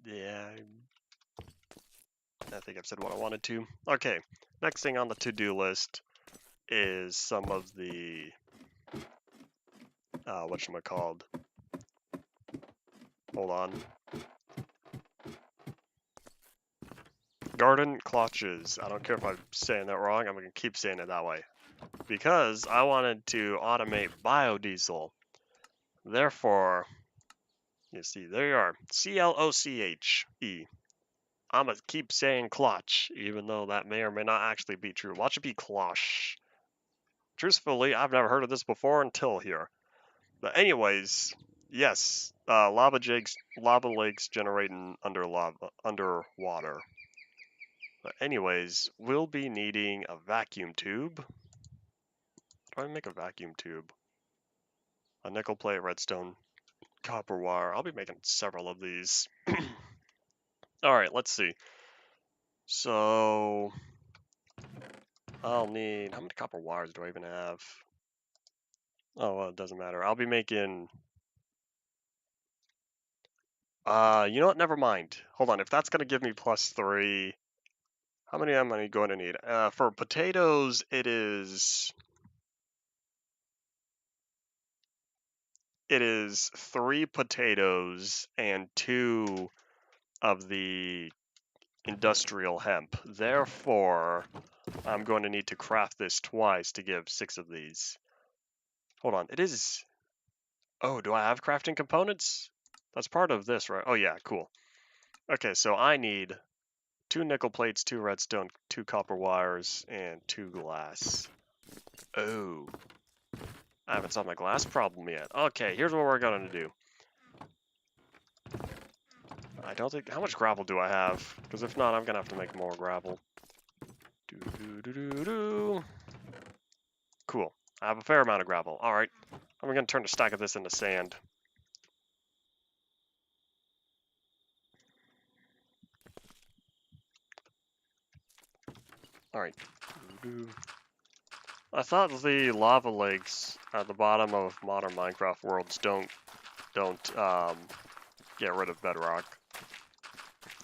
Yeah, I think I've said what I wanted to. Okay, next thing on the to-do list is some of the, whatchamacalled. Hold on. Garden clutches. I don't care if I'm saying that wrong, I'm going to keep saying it that way. Because I wanted to automate biodiesel. Therefore, you see, there you are. C-L-O-C-H-E. I'm going to keep saying clutch, even though that may or may not actually be true. Watch it be cloche. Truthfully, I've never heard of this before until here. But anyways, yes, lava lakes generating underwater. But anyways, we'll be needing a vacuum tube. How do I make a vacuum tube? A nickel plate, redstone, copper wire. I'll be making several of these. Alright, let's see. So, I'll need, how many copper wires do I even have? Oh, well, it doesn't matter. I'll be making, you know what, never mind. Hold on, if that's going to give me +3, how many am I going to need? For potatoes, it is 3 potatoes and 2 of the industrial hemp. Therefore, I'm going to need to craft this twice to give 6 of these. Hold on, it is... Oh, do I have crafting components? That's part of this, right? Oh yeah, cool. Okay, so I need 2 nickel plates, 2 redstone, 2 copper wires, and 2 glass. Oh. I haven't solved my glass problem yet. Okay, here's what we're going to do. I don't think... How much gravel do I have? Because if not, I'm going to have to make more gravel. Cool. I have a fair amount of gravel. Alright. I'm going to turn a stack of this into sand. Alright. I thought the lava lakes at the bottom of modern Minecraft worlds don't get rid of bedrock.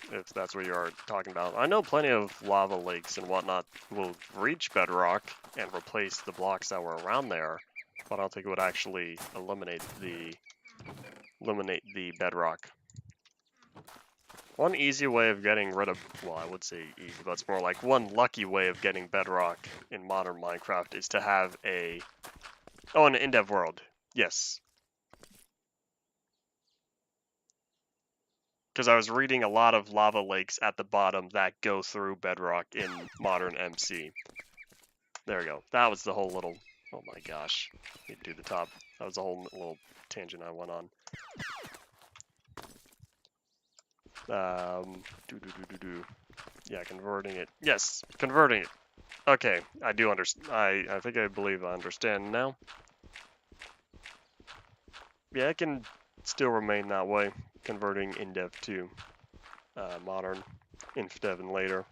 If that's what you're talking about. I know plenty of lava lakes and whatnot will reach bedrock and replace the blocks that were around there, but I don't think it would actually eliminate the bedrock. One easy way of getting rid of, well, I would say easy, but it's more like one lucky way of getting bedrock in modern Minecraft is to have an in-dev world. Yes. Because I was reading a lot of lava lakes at the bottom that go through bedrock in modern MC. There we go. That was the whole little, oh my gosh. Need to do the top. That was the whole little tangent I went on. Yeah, converting it. Yes, converting it. Okay, I do understand. I think I believe I understand now. Yeah, it can still remain that way, converting InDev to modern, InfDev and later.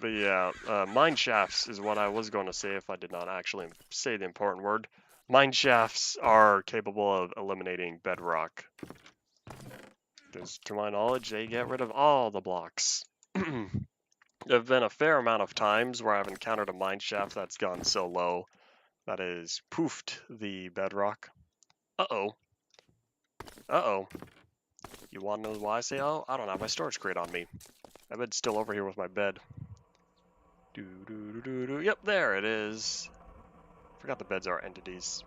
But yeah, mine shafts is what I was going to say if I did not actually say the important word. Mine shafts are capable of eliminating bedrock. Because to my knowledge, they get rid of all the blocks. There have been a fair amount of times where I've encountered a mine shaft that's gone so low that has poofed the bedrock. Uh-oh. Uh-oh. You want to know why I say oh? I don't have my storage crate on me. My bed's still over here with my bed. Yep, there it is. Forgot the beds are entities.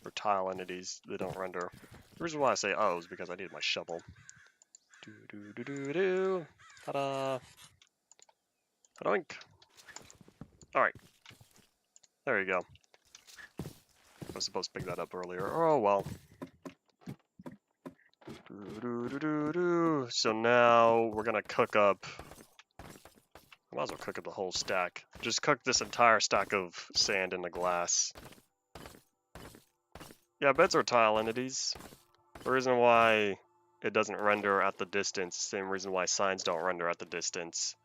Or tile entities that don't render. The reason why I say oh is because I need my shovel. Ta-da! Doink! Alright. There you go. I was supposed to pick that up earlier. Oh well. So now we're gonna cook up. I'm Might as well cook up the whole stack. Just cook this entire stack of sand in the glass. Yeah, beds are tile entities. The reason why it doesn't render at the distance, same reason why signs don't render at the distance,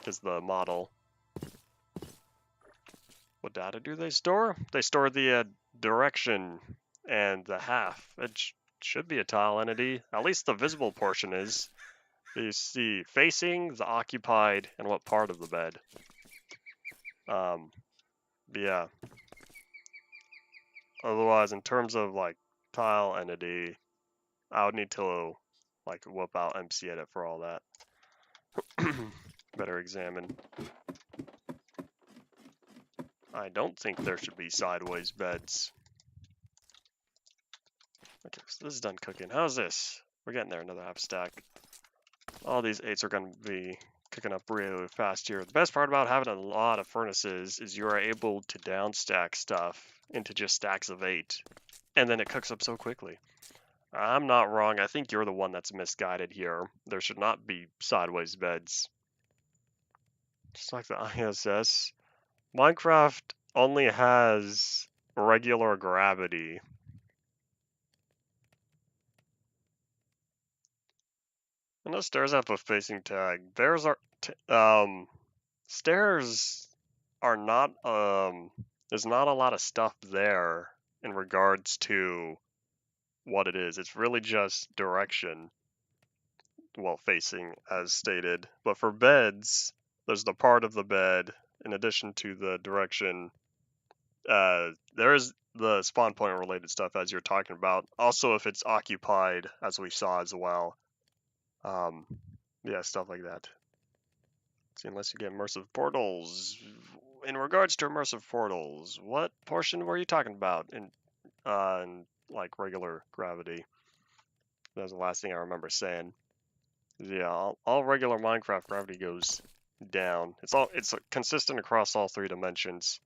is the model. What data do they store? They store the direction and the half. It should be a tile entity. At least the visible portion is. You see facing, the occupied, and what part of the bed. Yeah. Otherwise, in terms of like tile entity, I would need to like whip out MC edit for all that. Better examine. I don't think there should be sideways beds. Okay, so this is done cooking. How's this? We're getting there, another half stack. All these 8s are going to be cooking up really fast here. The best part about having a lot of furnaces is you are able to downstack stuff into just stacks of 8, and then it cooks up so quickly. I'm not wrong. I think you're the one that's misguided here. There should not be sideways beds. Just like the ISS. Minecraft only has regular gravity. And those stairs have a facing tag. Stairs are not, there's not a lot of stuff there in regards to what it is. It's really just direction, well, facing as stated. But for beds, there's the part of the bed, in addition to the direction. There is the spawn point related stuff as you're talking about. Also, if it's occupied, as we saw as well. Yeah, stuff like that. See, unless you get immersive portals. In regards to immersive portals, what portion were you talking about in like regular gravity? That was the last thing I remember saying. Yeah, all regular Minecraft gravity goes down. It's consistent across all 3 dimensions.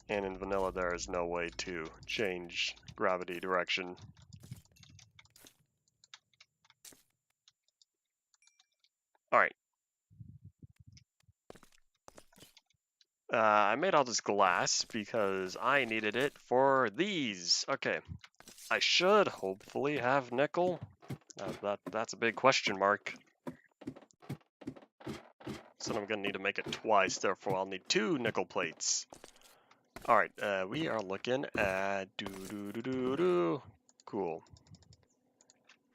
And in vanilla, there is no way to change gravity direction. All right. I made all this glass because I needed it for these. Okay. I should hopefully have nickel. That's a big question mark. So I'm gonna need to make it twice, therefore I'll need 2 nickel plates. Alright, we are looking at Cool.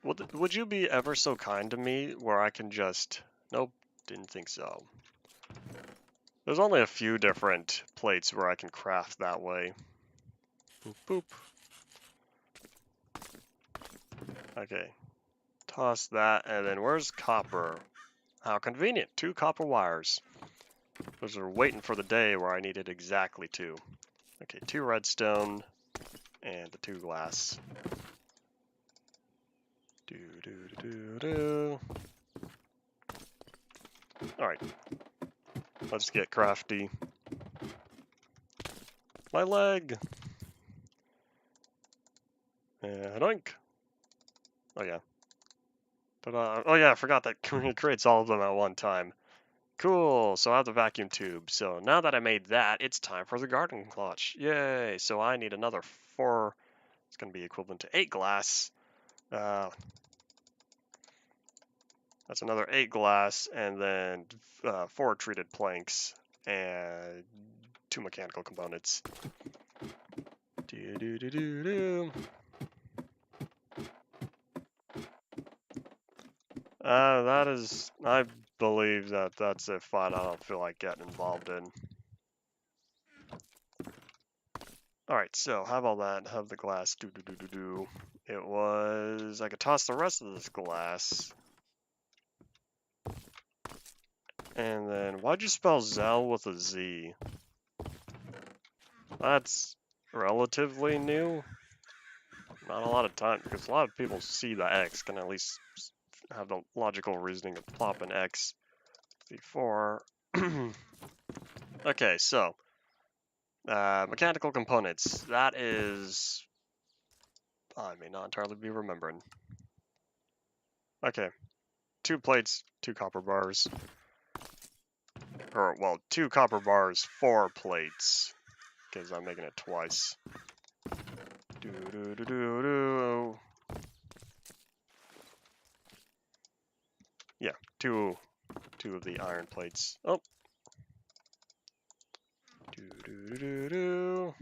Would you be ever so kind to me where I can just... Nope, didn't think so. There's only a few different plates where I can craft that way. Boop, boop. Okay. Toss that, and then where's copper? How convenient, 2 copper wires. Those are waiting for the day where I needed exactly 2. Okay, 2 redstone, and the 2 glass. Alright. Let's get crafty. My leg! Doink! Oh yeah. Oh yeah, I forgot that it creates all of them at one time. Cool, so I have the vacuum tube. So now that I made that, it's time for the garden clutch. Yay! So I need another 4, it's going to be equivalent to 8 glass. That's another 8 glass, and then 4 treated planks, and 2 mechanical components. That is, I believe that's a fight I don't feel like getting involved in. Alright, so have all that, have the glass, It was, I could toss the rest of this glass. And then, why'd you spell Zell with a Z? That's relatively new. Not a lot of time, because a lot of people see the X, can at least have the logical reasoning to plop an X before. Okay, so, mechanical components. That is, I may not entirely be remembering. Okay, 2 plates, 2 copper bars. Or, well, 2 copper bars, 4 plates. Because I'm making it twice. Do. Yeah, two of the iron plates. Oh. Do.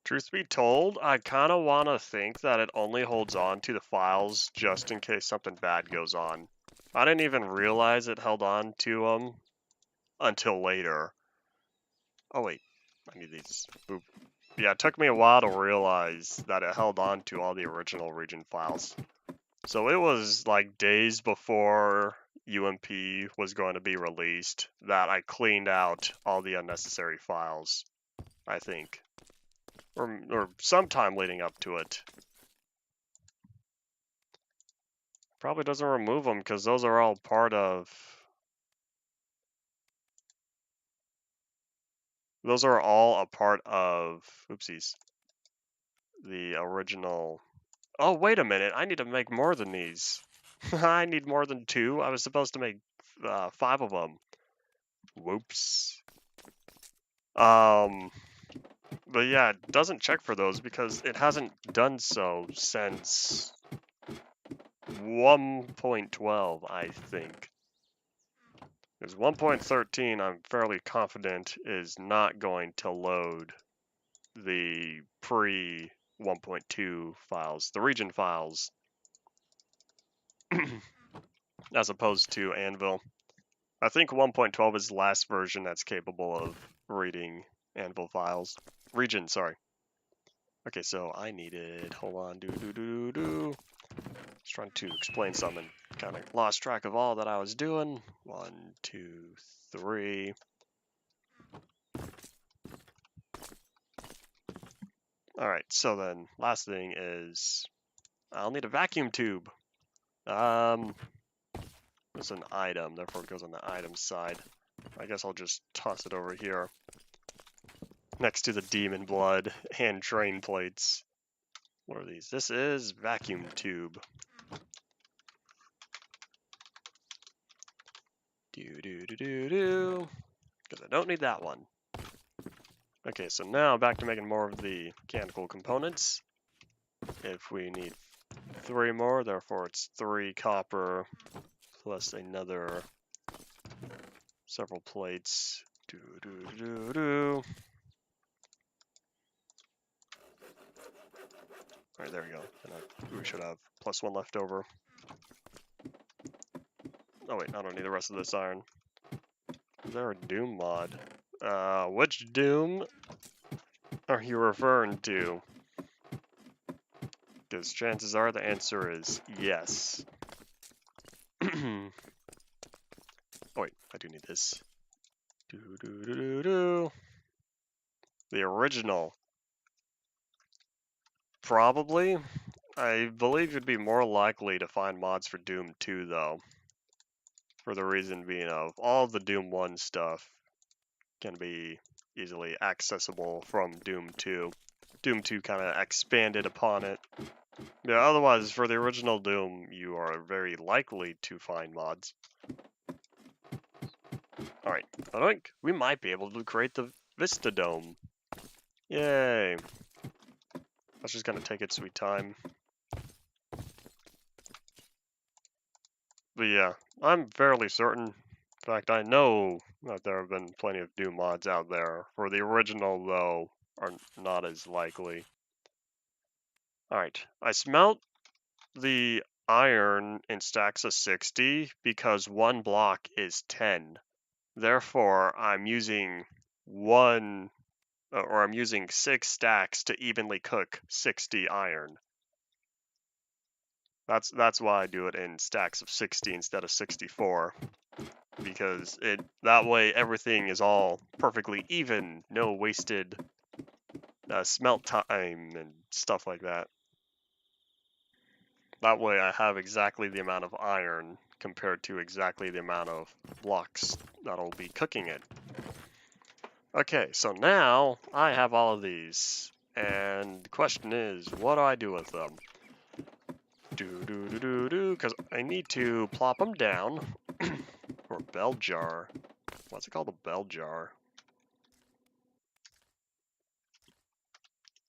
Truth be told, I kind of want to think that it only holds on to the files just in case something bad goes on. I didn't even realize it held on to them until later. Oh wait, I need these. Boop. Yeah, it took me a while to realize that it held on to all the original region files. So it was like days before UMP was going to be released that I cleaned out all the unnecessary files, I think. Or sometime leading up to it. Probably doesn't remove them because those are all part of... Those are all a part of... Oopsies. The original... Oh, wait a minute. I need to make more than these. I need more than 2. I was supposed to make 5 of them. Whoops. But yeah, it doesn't check for those because it hasn't done so since 1.12, I think. Because 1.13, I'm fairly confident, is not going to load the pre 1.2 files, the region files, as opposed to Anvil. I think 1.12 is the last version that's capable of reading Anvil files. Region, sorry. Okay, so I needed, hold on, Just trying to explain something. Kind of lost track of all that I was doing. 1, 2, 3. Alright, so then, last thing is, I'll need a vacuum tube. It's an item, therefore it goes on the item side. I guess I'll just toss it over here. Next to the demon blood and drain plates. What are these? This is vacuum tube. Because I don't need that one. Okay, so now back to making more of the mechanical components. If we need 3 more, therefore it's 3 copper plus another several plates. Alright, there we go. And we should have +1 left over. Oh wait, I don't need the rest of this iron. Is there a Doom mod? Which Doom are you referring to? Because chances are the answer is yes. Oh wait, I do need this. The original. Probably. I believe you'd be more likely to find mods for Doom 2 though. For the reason being of all the Doom 1 stuff can be easily accessible from Doom 2. Doom 2 kind of expanded upon it. Yeah, otherwise, for the original Doom, you are very likely to find mods. Alright, I think we might be able to create the Vista Dome. Yay! That's just gonna take its sweet time. But yeah, I'm fairly certain. In fact, I know that there have been plenty of Doom mods out there. For the original, though, are not as likely. Alright, I smelt the iron in stacks of 60 because 1 block is 10. Therefore, I'm using 6 stacks to evenly cook 60 iron. That's why I do it in stacks of 60 instead of 64. Because that way everything is all perfectly even, no wasted smelt time and stuff like that. That way I have exactly the amount of iron compared to exactly the amount of blocks that'll be cooking it. Okay, so now I have all of these, and the question is, what do I do with them? because I need to plop them down. Or bell jar. What's it called? A bell jar.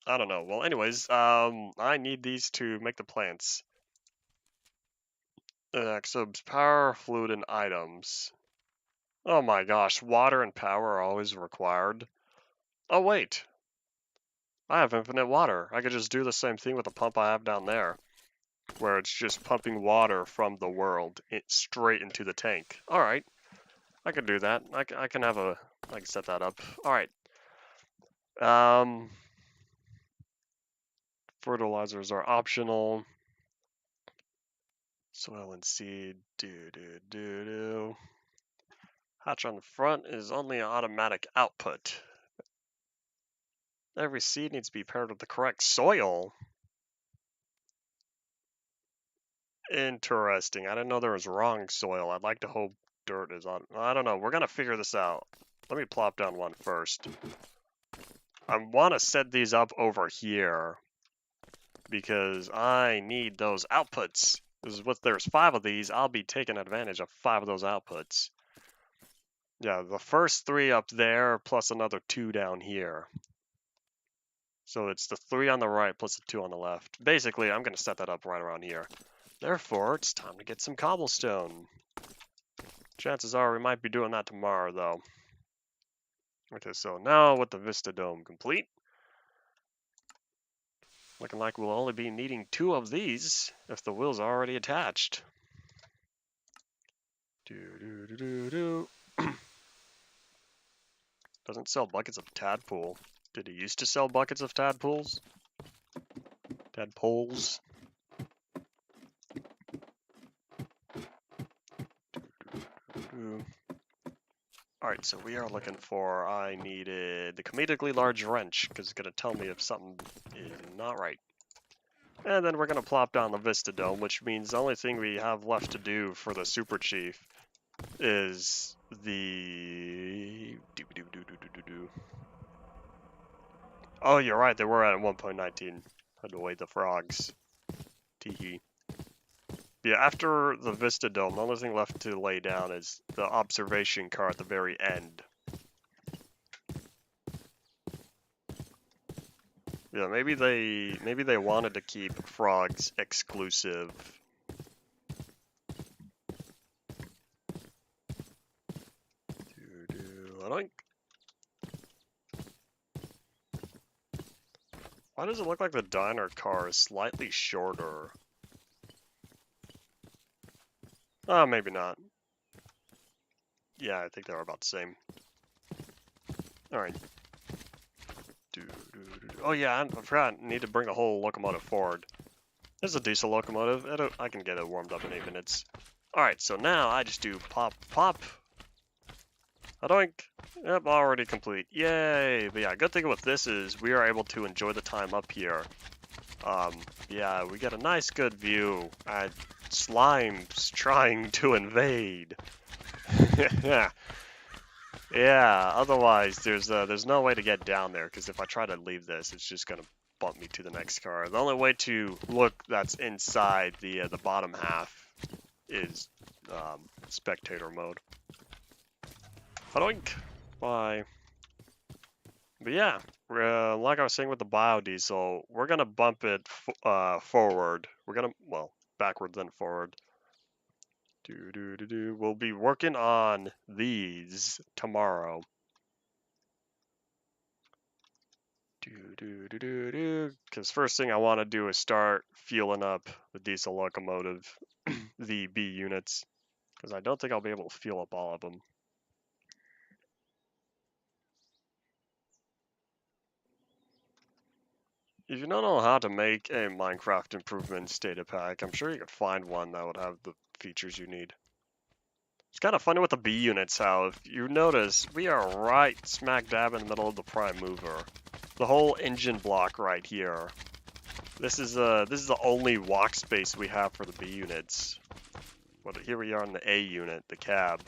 I don't know. Well, anyways, I need these to make the plants. Subs, power, fluid, and items. Oh my gosh, water and power are always required. Oh wait, I have infinite water. I could just do the same thing with the pump I have down there, where it's just pumping water from the world straight into the tank. All right, I can do that. I can set that up. All right. Fertilizers are optional. Soil and seed. Hatch on the front is only an automatic output. Every seed needs to be paired with the correct soil. Interesting. I didn't know there was wrong soil. I'd like to hope dirt is on. I don't know. We're gonna figure this out. Let me plop down one first. I want to set these up over here because I need those outputs. Because there's 5 of these, I'll be taking advantage of 5 of those outputs. Yeah, the first 3 up there plus another 2 down here. So it's the 3 on the right plus the 2 on the left. Basically, I'm going to set that up right around here. Therefore, it's time to get some cobblestone. Chances are we might be doing that tomorrow, though. Okay, so now with the Vista Dome complete, looking like we'll only be needing 2 of these if the wheels are already attached. Doesn't sell buckets of tadpole. Did he used to sell buckets of tadpoles? Tadpoles? Alright, so we are looking for, I needed the comedically large wrench, because it's going to tell me if something is not right. And then we're going to plop down the Vista Dome, which means the only thing we have left to do for the Super Chief is the... Oh, you're right, they were at 1.19. Had to wait the frogs. Teehee. Yeah, after the Vista Dome, the only thing left to lay down is the observation car at the very end. Yeah, maybe they wanted to keep frogs exclusive. Why does it look like the diner car is slightly shorter? Oh, maybe not. Yeah, I think they were about the same. Alright. Oh yeah, I forgot. Need to bring the whole locomotive forward. This is a diesel locomotive. I can get it warmed up in 8 minutes. Alright, so now I just do pop, pop. Adoink. Yep, already complete. Yay! But yeah, good thing with this is we are able to enjoy the time up here. Yeah, we get a nice good view at slimes trying to invade. Yeah. Yeah, otherwise there's no way to get down there, because if I try to leave this, it's just gonna bump me to the next car. The only way to look that's inside the bottom half is spectator mode. Hadoink! Bye. But yeah, like I was saying with the biodiesel, we're gonna bump it forward. We're gonna, well, backwards then forward. We'll be working on these tomorrow. Because first thing I want to do is start fueling up the diesel locomotive, the B units, because I don't think I'll be able to fuel up all of them. If you don't know how to make a Minecraft Improvements data pack, I'm sure you could find one that would have the features you need. It's kind of funny with the B units how, if you notice, we are right smack dab in the middle of the prime mover. The whole engine block right here. This is the only walk space we have for the B units. But here we are in the A unit, the cab.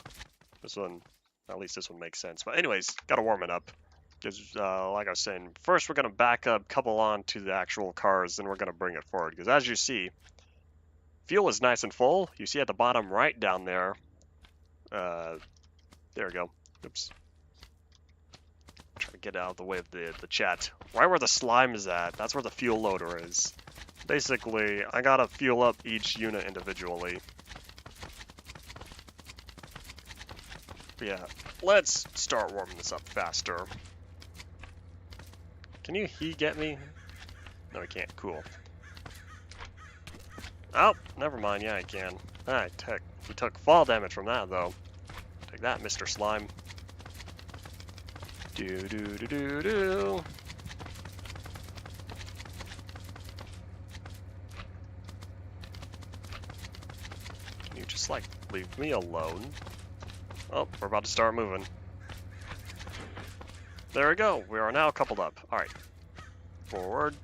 This one, at least this one makes sense. But anyways, gotta warm it up. Because, like I was saying, first we're gonna back up, couple on to the actual cars, then we're gonna bring it forward. Because as you see, fuel is nice and full. You see at the bottom right down there. There we go. Oops. Trying to get out of the way of the chat. Right where the slime is at, that's where the fuel loader is. Basically, I gotta fuel up each unit individually. But yeah, let's start warming this up faster. Can he get me? No, he can't. Cool. Oh, never mind. Yeah, I can. Alright, he took fall damage from that, though. Take that, Mr. Slime. Do. Can you just, like, leave me alone? Oh, we're about to start moving. There we go. We are now coupled up. Alright. Forward.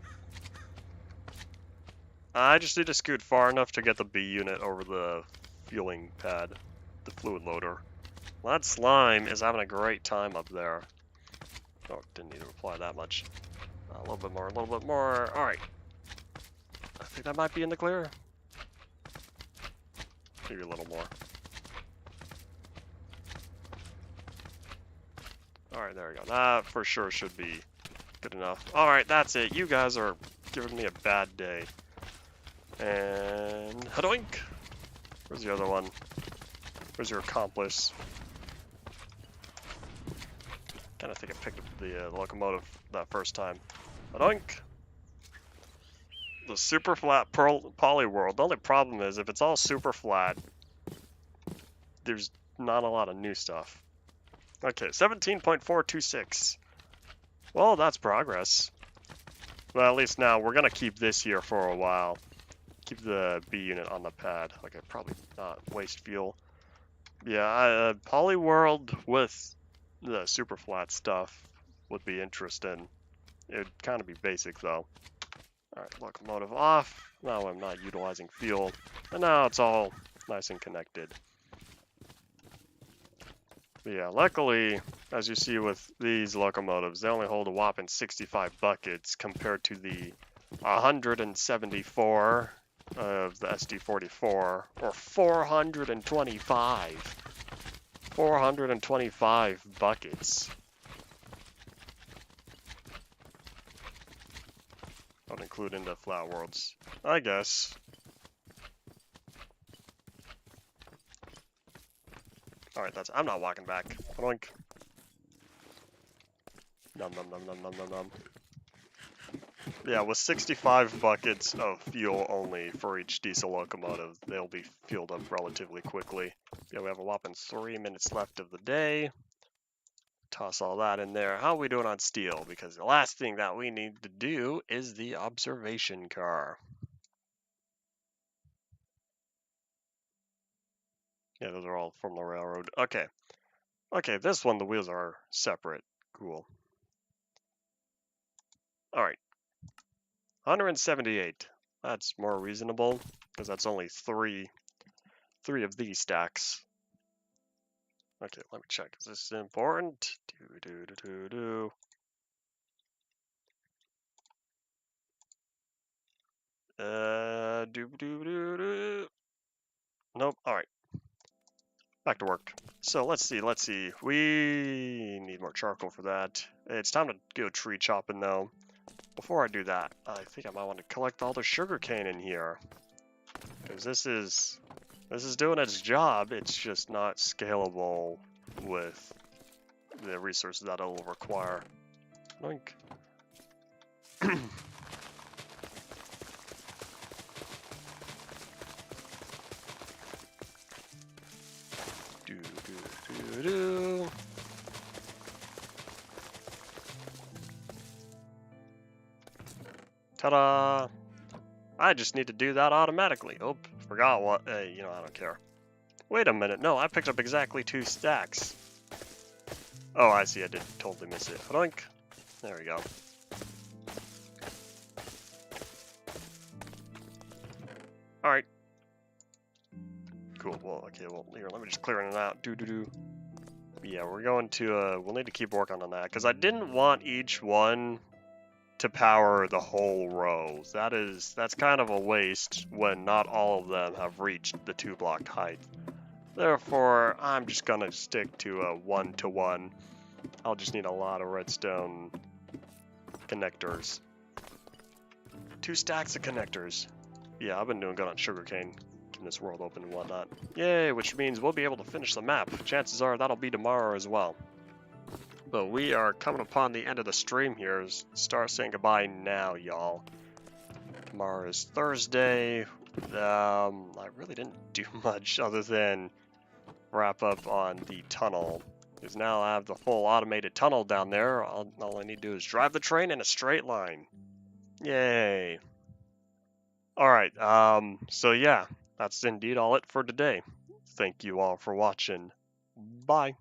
I just need to scoot far enough to get the B unit over the fueling pad, the fluid loader. That slime is having a great time up there. Oh, didn't need to apply that much. A little bit more, a little bit more. Alright. I think that might be in the clear. Maybe a little more. Alright, there we go. That for sure should be good enough. Alright, that's it. You guys are giving me a bad day. And hadoink! Where's the other one? Where's your accomplice? Kinda think I picked up the locomotive that first time. Hadoink! The Superflat Poly World. The only problem is if it's all super flat, there's not a lot of new stuff. Okay, 17.426. Well, that's progress. Well, at least now we're gonna keep this here for a while. Keep the B unit on the pad. Okay, probably not waste fuel. Yeah, Poly World with the super flat stuff would be interesting. It would kind of be basic though. Alright, locomotive off. Now I'm not utilizing fuel. And now it's all nice and connected. But yeah, luckily, as you see with these locomotives, they only hold a whopping 65 buckets compared to the 174 of the SD44, or 425. 425 buckets. Don't include into flat worlds, I guess. Alright, I'm not walking back. Oink. Nom nom nom nom nom nom nom. Yeah, with 65 buckets of fuel only for each diesel locomotive, they'll be fueled up relatively quickly. Yeah, we have a whopping 3 minutes left of the day. Toss all that in there. How are we doing on steel? Because the last thing that we need to do is the observation car. Yeah, those are all from the railroad. Okay. Okay, this one, the wheels are separate. Cool. Alright. 178. That's more reasonable, because that's only three of these stacks. Okay, let me check. Is this important? Nope. Alright. Back to work. So let's see. We need more charcoal for that. It's time to go tree chopping though. Before I do that, I think I might want to collect all the sugar cane in here. Because this is doing its job, it's just not scalable with the resources that it'll require. Oink. do. Ta-da! I just need to do that automatically. Oh, forgot what. Hey, you know, I don't care. Wait a minute. No, I picked up exactly 2 stacks. Oh, I see. I did totally miss it. Oink. There we go. Alright. Cool. Well, okay. Well, here, let me just clear it out. Yeah, we're going to, we'll need to keep working on that. Because I didn't want each one to power the whole row. That's kind of a waste when not all of them have reached the 2-block height. Therefore, I'm just gonna stick to a 1-to-1. I'll just need a lot of redstone connectors. 2 stacks of connectors. Yeah, I've been doing good on sugarcane, keeping this world open and whatnot. Yay, which means we'll be able to finish the map. Chances are that'll be tomorrow as well. But we are coming upon the end of the stream here. Start saying goodbye now, y'all. Tomorrow is Thursday. I really didn't do much other than wrap up on the tunnel. Because now I have the full automated tunnel down there. All I need to do is drive the train in a straight line. Yay. Alright, so yeah, that's indeed all it for today. Thank you all for watching. Bye.